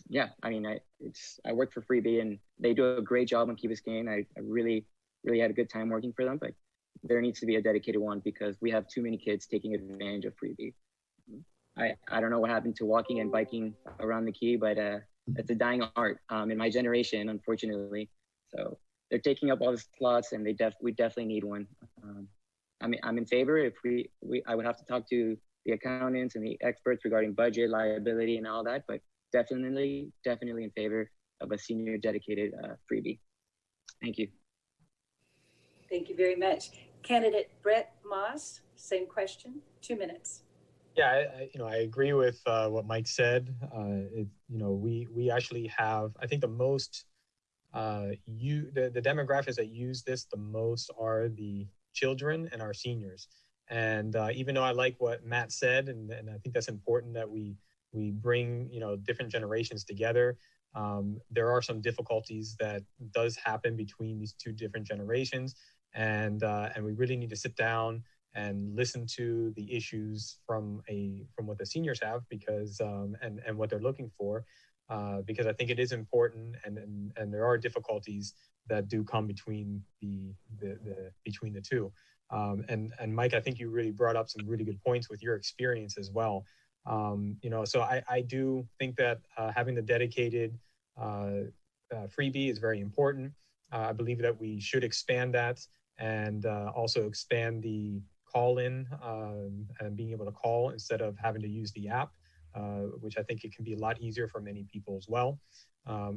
yeah, I mean, I work for Freebie, and they do a great job on Key Biscayne. I really had a good time working for them, but there needs to be a dedicated one because we have too many kids taking advantage of Freebie. I don't know what happened to walking and biking around the Key, but it's a dying art in my generation, unfortunately. So they're taking up all the slots, and we definitely need one. I'm in favor. If I would have to talk to the accountants and the experts regarding budget, liability, and all that, but definitely in favor of a senior dedicated Freebie. Thank you. Thank you very much. Candidate Brett Moss, same question, 2 minutes. Yeah, I agree with what Mike said. We actually have, I think the most, the demographics that use this the most are the children and our seniors. And even though I like what Matt said, and I think that's important that we bring, different generations together, there are some difficulties that does happen between these two different generations. And we really need to sit down and listen to the issues from what the seniors have, because and what they're looking for, because I think it is important, and there are difficulties that do come between between the two. And Mike, I think you really brought up some really good points with your experience as well. So I do think that having the dedicated freebie is very important. I believe that we should expand that, and also expand the call-in and being able to call instead of having to use the app, which I think it can be a lot easier for many people as well.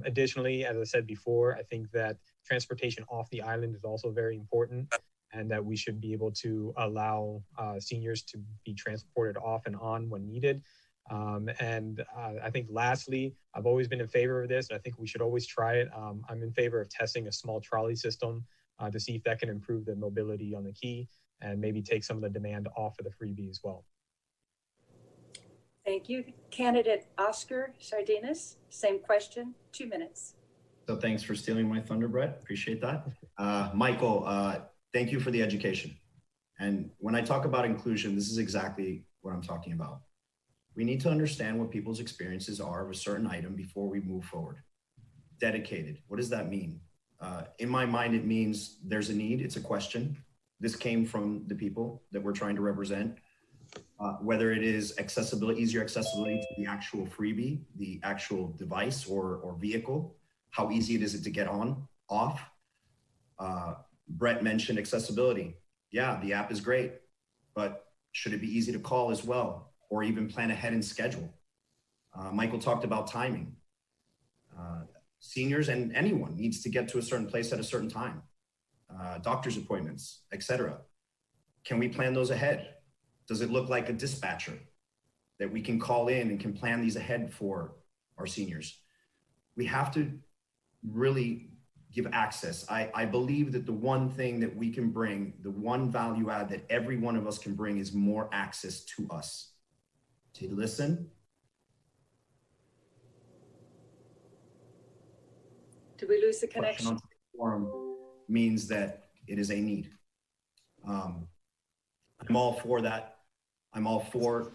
Additionally, as I said before, I think that transportation off the island is also very important, and that we should be able to allow seniors to be transported off and on when needed. I think lastly, I've always been in favor of this. I think we should always try it. I'm in favor of testing a small trolley system to see if that can improve the mobility on the Key and maybe take some of the demand off of the freebie as well. Thank you. Candidate Oscar Sardinas, same question, 2 minutes. So thanks for stealing my thunder, Brett. Appreciate that. Michael, thank you for the education. And when I talk about inclusion, this is exactly what I'm talking about. We need to understand what people's experiences are of a certain item before we move forward. Dedicated, what does that mean? In my mind, it means there's a need, it's a question. This came from the people that we're trying to represent. Whether it is easier accessibility to the actual freebie, the actual device or vehicle, how easy it is to get on, off. Brett mentioned accessibility. Yeah, the app is great, but should it be easy to call as well, or even plan ahead and schedule? Michael talked about timing. Seniors and anyone needs to get to a certain place at a certain time. Doctor's appointments, etc. Can we plan those ahead? Does it look like a dispatcher that we can call in and can plan these ahead for our seniors? We have to really give access. I believe that the one thing that we can bring, the one value add that every one of us can bring, is more access to us. To listen. Did we lose the connection? Forum means that it is a need. I'm all for that. I'm all for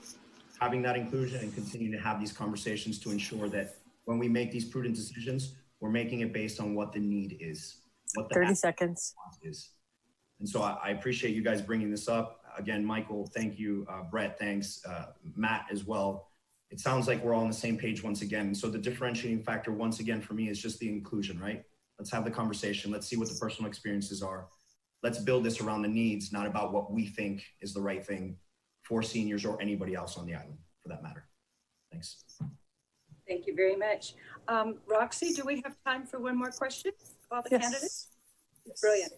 having that inclusion and continuing to have these conversations to ensure that when we make these prudent decisions, we're making it based on what the need is, what the 30 seconds is. And so I appreciate you guys bringing this up. Again, Michael, thank you. Brett, thanks. Matt as well. It sounds like we're all on the same page once again. So the differentiating factor once again for me is just the inclusion, right? Let's have the conversation. Let's see what the personal experiences are. Let's build this around the needs, not about what we think is the right thing for seniors or anybody else on the island for that matter. Thanks. Thank you very much. Roxy, do we have time for one more question of all the candidates? Yes. Brilliant.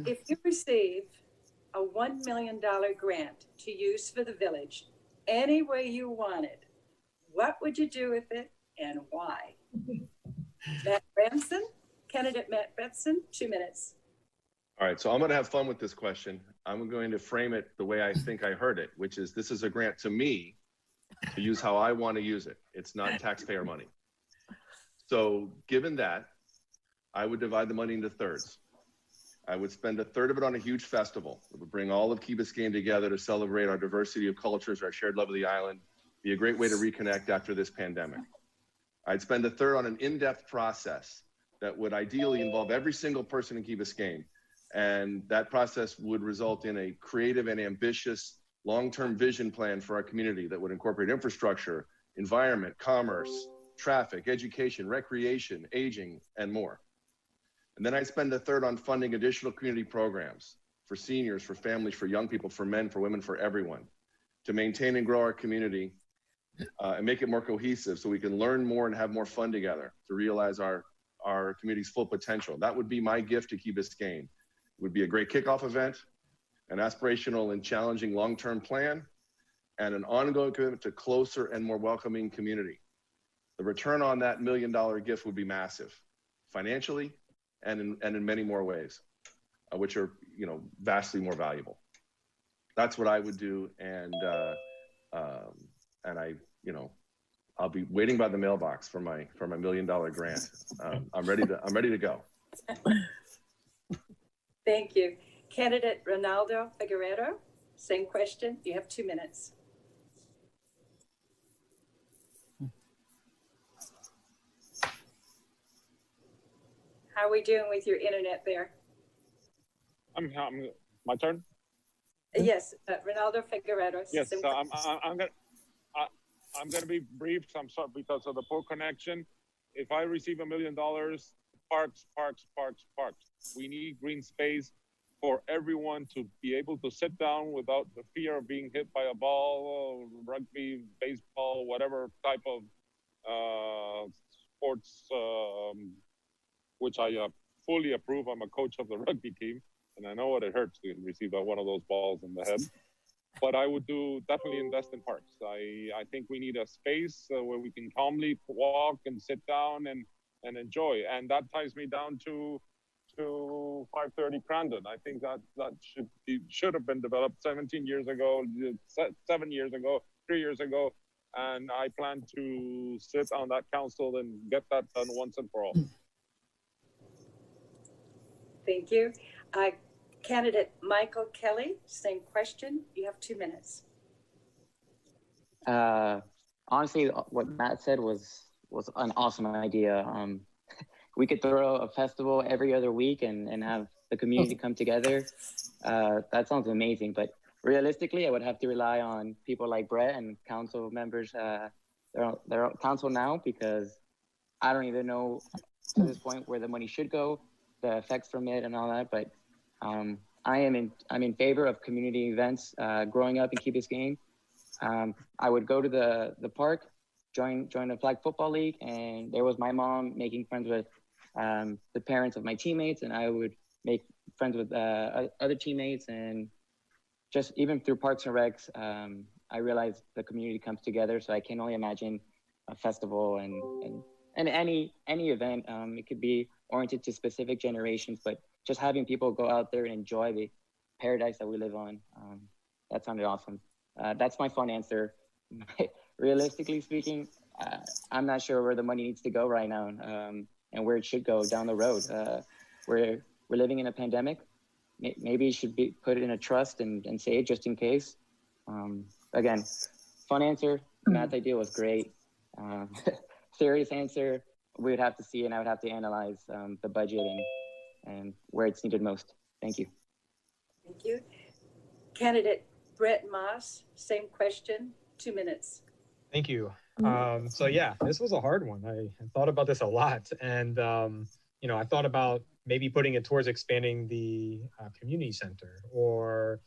If you receive a $1 million grant to use for the village any way you wanted, what would you do with it and why? Matt Branson, candidate Matt Branson, 2 minutes. All right, so I'm going to have fun with this question. I'm going to frame it the way I think I heard it, which is this is a grant to me to use how I want to use it. It's not taxpayer money. So given that, I would divide the money into thirds. I would spend a third of it on a huge festival. It would bring all of Key Biscayne together to celebrate our diversity of cultures, our shared love of the island, be a great way to reconnect after this pandemic. I'd spend a third on an in-depth process that would ideally involve every single person in Key Biscayne. And that process would result in a creative and ambitious long-term vision plan for our community that would incorporate infrastructure, environment, commerce, traffic, education, recreation, aging, and more. And then I'd spend a third on funding additional community programs for seniors, for families, for young people, for men, for women, for everyone, to maintain and grow our community and make it more cohesive so we can learn more and have more fun together to realize our community's full potential. That would be my gift to Key Biscayne. It would be a great kickoff event, an aspirational and challenging long-term plan, and an ongoing commitment to closer and more welcoming community. The return on that $1 million gift would be massive, financially and in many more ways, which are vastly more valuable. That's what I would do, and I'll be waiting by the mailbox for my $1 million grant. I'm ready to go. Thank you. Candidate Ronaldo Figueredo, same question. You have 2 minutes. How are we doing with your internet there? My turn? Yes, Ronaldo Figueredo. Yes, I'm gonna be brief. I'm sorry because of the poor connection. If I receive $1 million, parks. We need green space for everyone to be able to sit down without the fear of being hit by a ball, rugby, baseball, whatever type of sports, which I fully approve. I'm a coach of the rugby team, and I know what it hurts to receive one of those balls in the head. But I would definitely invest in parks. I think we need a space where we can calmly walk and sit down and enjoy. And that ties me down to 530 Crandon. I think that should have been developed 17 years ago, 7 years ago, 3 years ago. And I plan to sit on that council and get that done once and for all. Thank you. Candidate Michael Kelly, same question. You have 2 minutes. Honestly, what Matt said was an awesome idea. We could throw a festival every other week and have the community come together. That sounds amazing, but realistically, I would have to rely on people like Brett and council members. They're on council now because I don't even know to this point where the money should go, the effects from it and all that, but I'm in favor of community events. Growing up in Key Biscayne, I would go to the park, join the flag football league, and there was my mom making friends with the parents of my teammates, and I would make friends with other teammates, and just even through Parks and Recs, I realized the community comes together. So I can only imagine a festival and any event. It could be oriented to specific generations, but just having people go out there and enjoy the paradise that we live on. That sounded awesome. That's my fun answer. Realistically speaking, I'm not sure where the money needs to go right now and where it should go down the road. We're living in a pandemic. Maybe it should be put in a trust and saved just in case. Again, fun answer. Matt's idea was great. Serious answer, we would have to see, and I would have to analyze the budget and where it's needed most. Thank you. Thank you. Candidate Brett Moss, same question, 2 minutes. Thank you. So yeah, this was a hard one. I thought about this a lot, and I thought about maybe putting it towards expanding the community center, or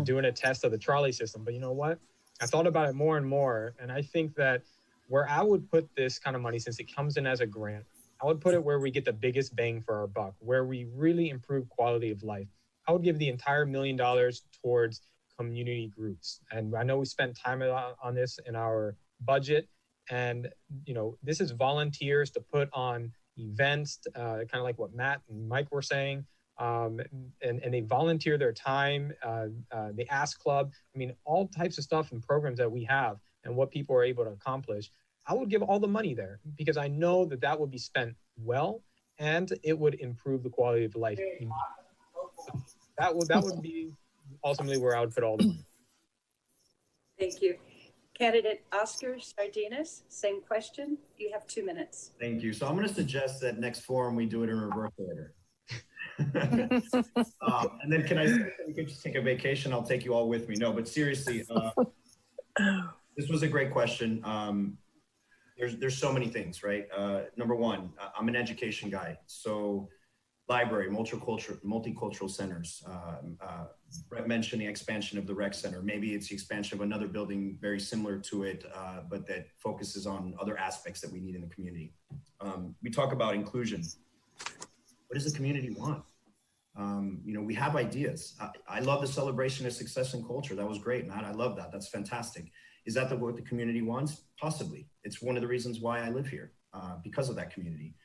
doing a test of the trolley system. But you know what? I thought about it more and more, and I think that where I would put this kind of money, since it comes in as a grant, I would put it where we get the biggest bang for our buck, where we really improve quality of life. I would give the entire $1 million towards community groups. And I know we spent time on this in our budget. And, this is volunteers to put on events, kind of like what Matt and Mike were saying. And they volunteer their time, the Ask Club. I mean, all types of stuff and programs that we have and what people are able to accomplish. I would give all the money there because I know that would be spent well and it would improve the quality of life. That would be ultimately where I would put all the money. Thank you. Candidate Oscar Sardinas, same question. You have 2 minutes. Thank you. So I'm going to suggest that next forum we do it in reverse order. And then can I say that we could just take a vacation? I'll take you all with me. No, but seriously, this was a great question. There's so many things, right? Number one, I'm an education guy. So library, multicultural centers. Brett mentioned the expansion of the rec center. Maybe it's the expansion of another building very similar to it, but that focuses on other aspects that we need in the community. We talk about inclusion. What does the community want? You know, we have ideas. I love the celebration of success and culture. That was great, Matt. I love that. That's fantastic. Is that what the community wants? Possibly. It's one of the reasons why I live here, because of that community.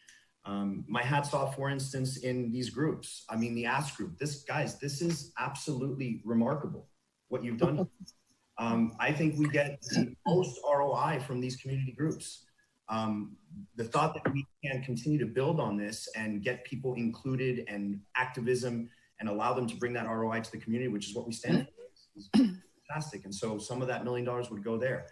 My hat's off, for instance, in these groups. I mean, the Ask group. This is absolutely remarkable what you've done. I think we get the most ROI from these community groups. The thought that we can continue to build on this and get people included and activism and allow them to bring that ROI to the community, which is what we stand for, is fantastic. And so some of that $1 million would go there.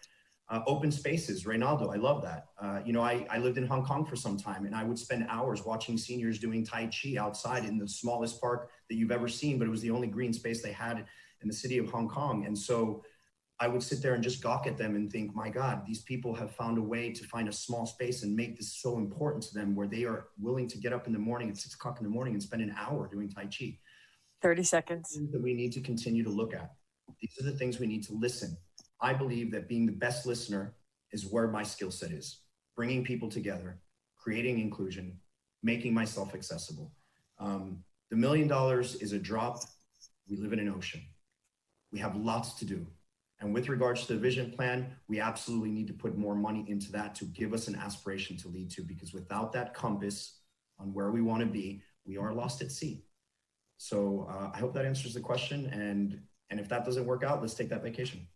Open spaces, Reynaldo, I love that. You know, I lived in Hong Kong for some time, and I would spend hours watching seniors doing Tai Chi outside in the smallest park that you've ever seen, but it was the only green space they had in the city of Hong Kong. And so I would sit there and just gawk at them and think, my God, these people have found a way to find a small space and make this so important to them, where they are willing to get up in the morning at 6 o'clock in the morning and spend an hour doing Tai Chi. 30 seconds. That we need to continue to look at. These are the things we need to listen. I believe that being the best listener is where my skill set is. Bringing people together, creating inclusion, making myself accessible. The $1 million is a drop. We live in an ocean. We have lots to do. And with regards to the vision plan, we absolutely need to put more money into that to give us an aspiration to lead to, because without that compass on where we want to be, we are lost at sea. So I hope that answers the question. And if that doesn't work out, let's take that vacation.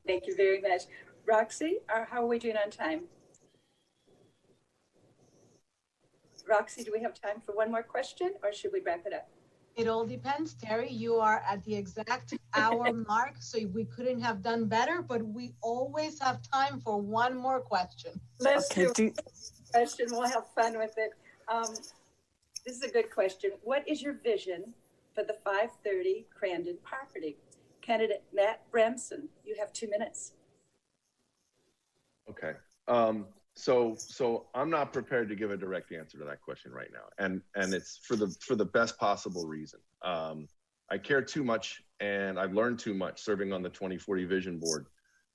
Thank you very much. Roxy, how are we doing on time? Roxy, do we have time for one more question, or should we wrap it up? It all depends, Terry. You are at the exact hour mark, so we couldn't have done better, but we always have time for one more question. Let's do a question. We'll have fun with it. This is a good question. What is your vision for the 530 Crandon property? Candidate Matt Bramson, you have 2 minutes. Okay. So I'm not prepared to give a direct answer to that question right now, and it's for the best possible reason. I care too much, and I've learned too much serving on the 2040 Vision Board.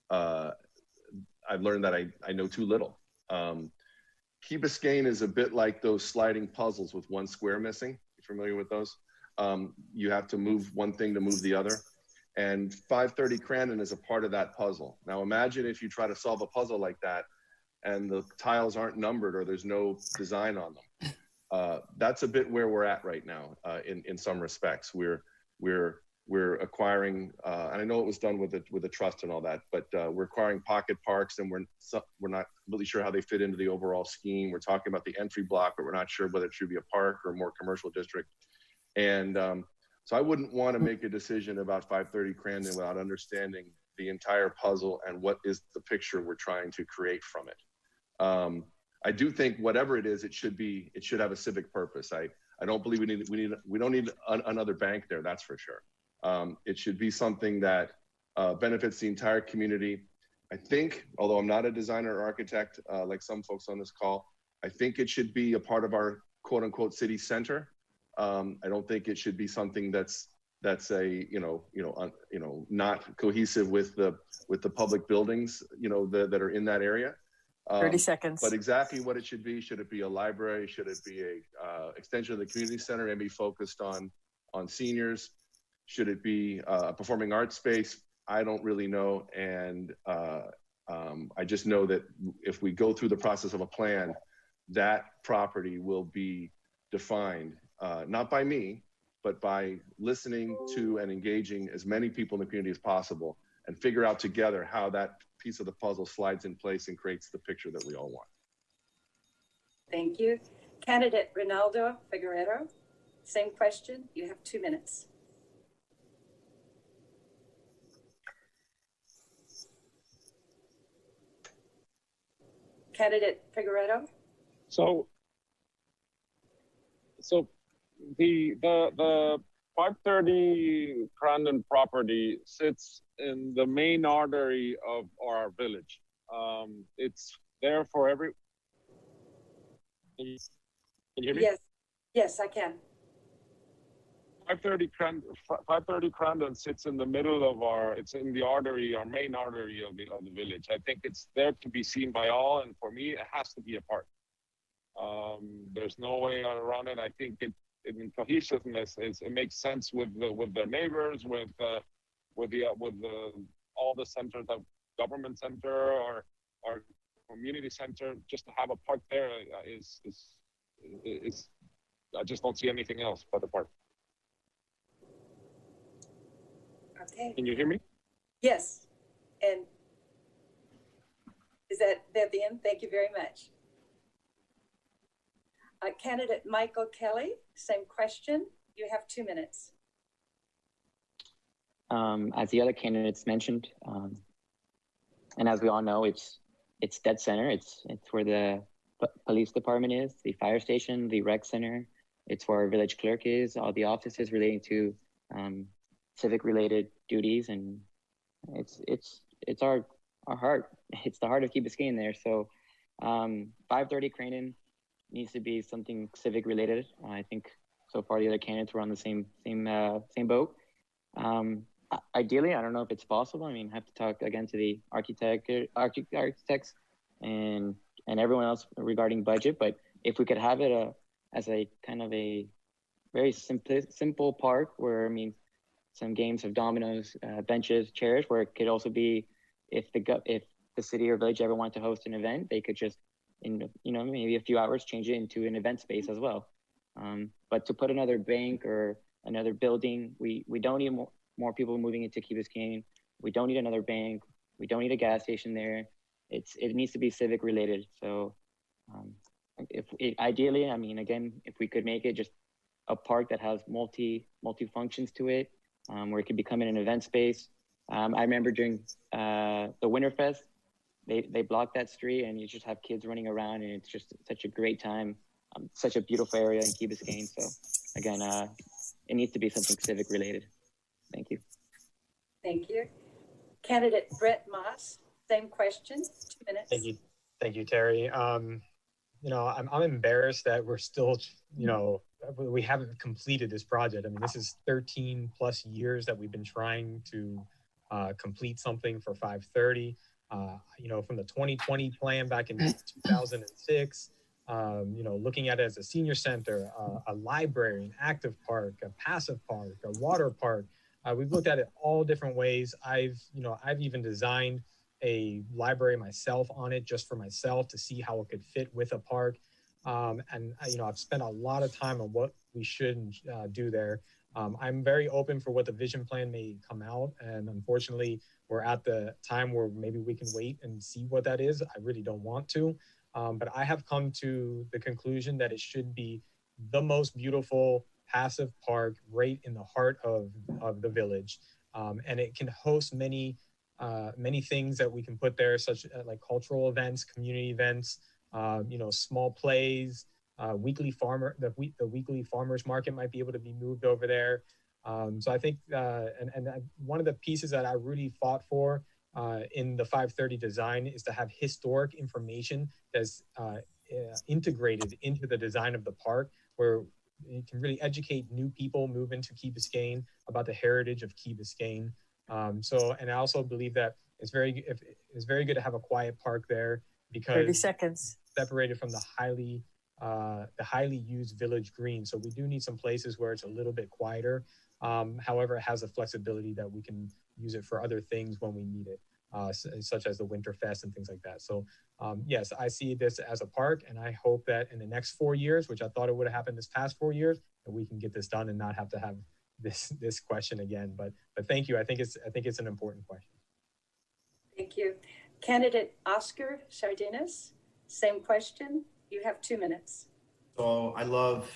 I've learned that I know too little. Key Biscayne is a bit like those sliding puzzles with one square missing. You familiar with those? You have to move one thing to move the other. And 530 Crandon is a part of that puzzle. Now imagine if you try to solve a puzzle like that and the tiles aren't numbered or there's no design on them. That's a bit where we're at right now in some respects. We're acquiring, and I know it was done with the trust and all that, but we're acquiring pocket parks, and we're not really sure how they fit into the overall scheme. We're talking about the entry block, but we're not sure whether it should be a park or a more commercial district. And so I wouldn't want to make a decision about 530 Crandon without understanding the entire puzzle and what is the picture we're trying to create from it. I do think whatever it is, it should have a civic purpose. I don't believe we don't need another bank there. That's for sure. It should be something that benefits the entire community. I think, although I'm not a designer or architect like some folks on this call, I think it should be a part of our quote unquote city center. I don't think it should be something that's a not cohesive with the public buildings that are in that area. 30 seconds. But exactly what it should be it be a library? Should it be a extension of the community center, maybe focused on seniors? Should it be a performing arts space? I don't really know. And I just know that if we go through the process of a plan, that property will be defined, not by me, but by listening to and engaging as many people in the community as possible and figure out together how that piece of the puzzle slides in place and creates the picture that we all want. Thank you. Candidate Ronaldo Figueroa, same question. You have 2 minutes. Candidate Figueredo? So the 530 Crandon property sits in the main artery of our village. It's there for every. Can you hear me? Yes, I can. 530 Crandon sits in the middle of it's in the artery, our main artery of the village. I think it's there to be seen by all, and for me, it has to be a park. There's no way around it. I think in cohesiveness, it makes sense with the neighbors, with all the centers, of government center or community center. Just to have a park there is I just don't see anything else but the park. Okay. Can you hear me? Yes. And is that the end? Thank you very much. Candidate Michael Kelly, same question. You have 2 minutes. As the other candidates mentioned, and as we all know, it's dead center. It's where the police department is, the fire station, the rec center. It's where our village clerk is, all the offices relating to civic related duties, and it's our heart. It's the heart of Key Biscayne there. So 530 Crandon needs to be something civic related. I think so far the other candidates were on the same boat. Ideally, I don't know if it's possible. I mean, I have to talk again to the architects and everyone else regarding budget. But if we could have it as a kind of a very simple park where, I mean, some games of dominoes, benches, chairs, where it could also be if the city or village ever wanted to host an event, they could just in maybe a few hours change it into an event space as well. But to put another bank or another building, we don't need more people moving into Key Biscayne. We don't need another bank. We don't need a gas station there. It needs to be civic related. So ideally, I mean, again, if we could make it just a park that has multi functions to it, where it could become an event space. I remember during the Winterfest, they blocked that street and you just have kids running around, and it's just such a great time. Such a beautiful area in Key Biscayne. So again, it needs to be something civic related. Thank you. Thank you. Candidate Brett Moss, same question, 2 minutes. Thank you, Terry. I'm embarrassed that we're still, we haven't completed this project. I mean, this is 13 plus years that we've been trying to complete something for 530. From the 2020 plan back in 2006, looking at it as a senior center, a library, an active park, a passive park, a water park. We've looked at it all different ways. I've even designed a library myself on it just for myself to see how it could fit with a park. I've spent a lot of time on what we should do there. I'm very open for what the vision plan may come out. And unfortunately, we're at the time where maybe we can wait and see what that is. I really don't want to. But I have come to the conclusion that it should be the most beautiful passive park right in the heart of the village. And it can host many things that we can put there, such like cultural events, community events, small plays, the weekly farmers market might be able to be moved over there. So I think, and one of the pieces that I really fought for in the 530 design is to have historic information that's integrated into the design of the park, where it can really educate new people move into Key Biscayne about the heritage of Key Biscayne. And I also believe that it's very good to have a quiet park there, because 30 seconds. Separated from the highly used village green. So we do need some places where it's a little bit quieter. However, it has the flexibility that we can use it for other things when we need it, such as the Winterfest and things like that. So yes, I see this as a park, and I hope that in the next 4 years, which I thought it would have happened this past 4 years, that we can get this done and not have to have this question again. But thank you. I think it's an important question. Thank you. Candidate Oscar Sardinas, same question. You have 2 minutes. So I love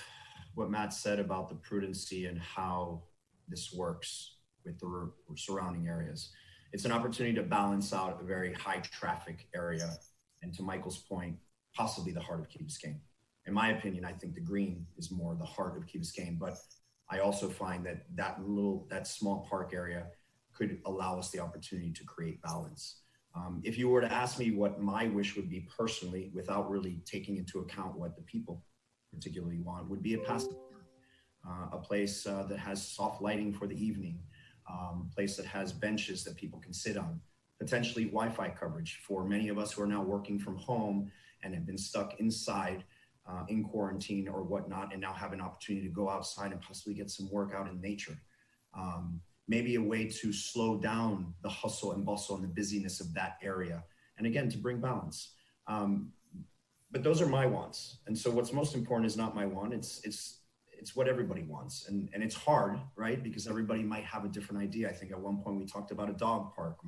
what Matt said about the prudency and how this works with the surrounding areas. It's an opportunity to balance out a very high traffic area and to Michael's point, possibly the heart of Key Biscayne. In my opinion, I think the green is more the heart of Key Biscayne, but I also find that that small park area could allow us the opportunity to create balance. If you were to ask me what my wish would be personally, without really taking into account what the people particularly want, would be a passive park, a place that has soft lighting for the evening, a place that has benches that people can sit on, potentially Wi-Fi coverage for many of us who are now working from home and have been stuck inside in quarantine or whatnot, and now have an opportunity to go outside and possibly get some work out in nature. Maybe a way to slow down the hustle and bustle and the busyness of that area. And again, to bring balance. But those are my wants. And so what's most important is not my want, it's what everybody wants. And it's hard, right? Because everybody might have a different idea. I think at one point we talked about a dog park.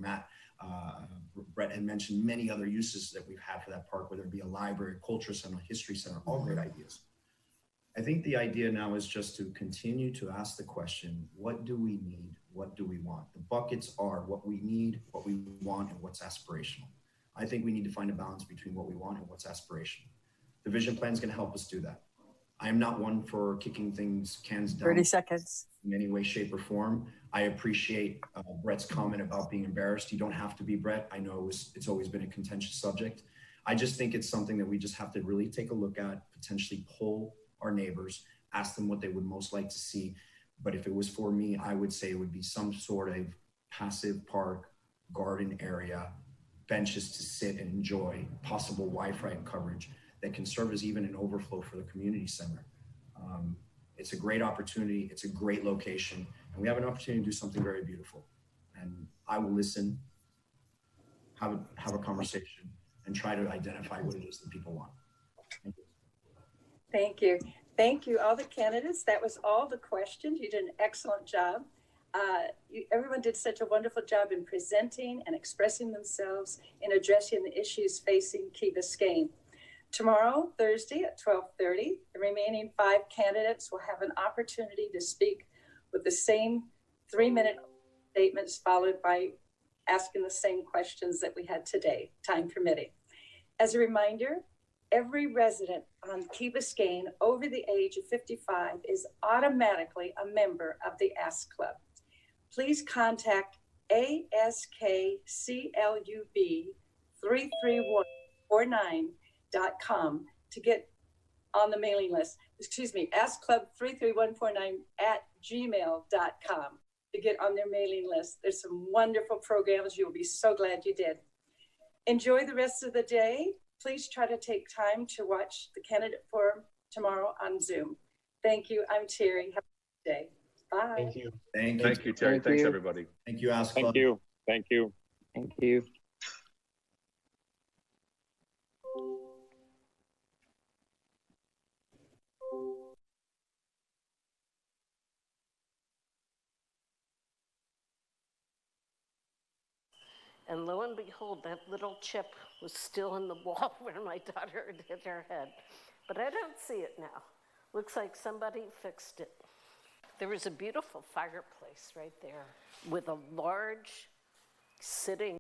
Brett had mentioned many other uses that we've had for that park, whether it be a library, a culture center, a history center, all great ideas. I think the idea now is just to continue to ask the question, what do we need? What do we want? The buckets are what we need, what we want, and what's aspirational. I think we need to find a balance between what we want and what's aspirational. The vision plan is going to help us do that. I am not one for kicking cans down 30 seconds. in any way, shape, or form. I appreciate Brett's comment about being embarrassed. You don't have to be, Brett. I know it's always been a contentious subject. I just think it's something that we just have to really take a look at, potentially poll our neighbors, ask them what they would most like to see. But if it was for me, I would say it would be some sort of passive park, garden area, benches to sit and enjoy, possible Wi-Fi coverage that can serve as even an overflow for the community center. It's a great opportunity. It's a great location. And we have an opportunity to do something very beautiful. And I will listen, have a conversation, and try to identify what it is that people want. Thank you. Thank you. Thank you, all the candidates. That was all the questions. You did an excellent job. Everyone did such a wonderful job in presenting and expressing themselves in addressing the issues facing Key Biscayne. Tomorrow, Thursday at 12:30, the remaining 5 candidates will have an opportunity to speak with the same 3-minute statements, followed by asking the same questions that we had today, time permitting. As a reminder, every resident on Key Biscayne over the age of 55 is automatically a member of the Ask Club. Please contact ASKCLUB33149.com to get on the mailing list. Excuse me, askclub33149@gmail.com to get on their mailing list. There's some wonderful programs. You'll be so glad you did. Enjoy the rest of the day. Please try to take time to watch the candidate forum tomorrow on Zoom. Thank you. I'm Terri. Have a good day. Bye. Thank you. Thank you. Thank you, Terri. Thanks, everybody. Thank you, Ask Club. Thank you. Thank you. Thank you. And lo and behold, that little chip was still in the wall where my daughter had hit her head. But I don't see it now. Looks like somebody fixed it. There was a beautiful fireplace right there with a large sitting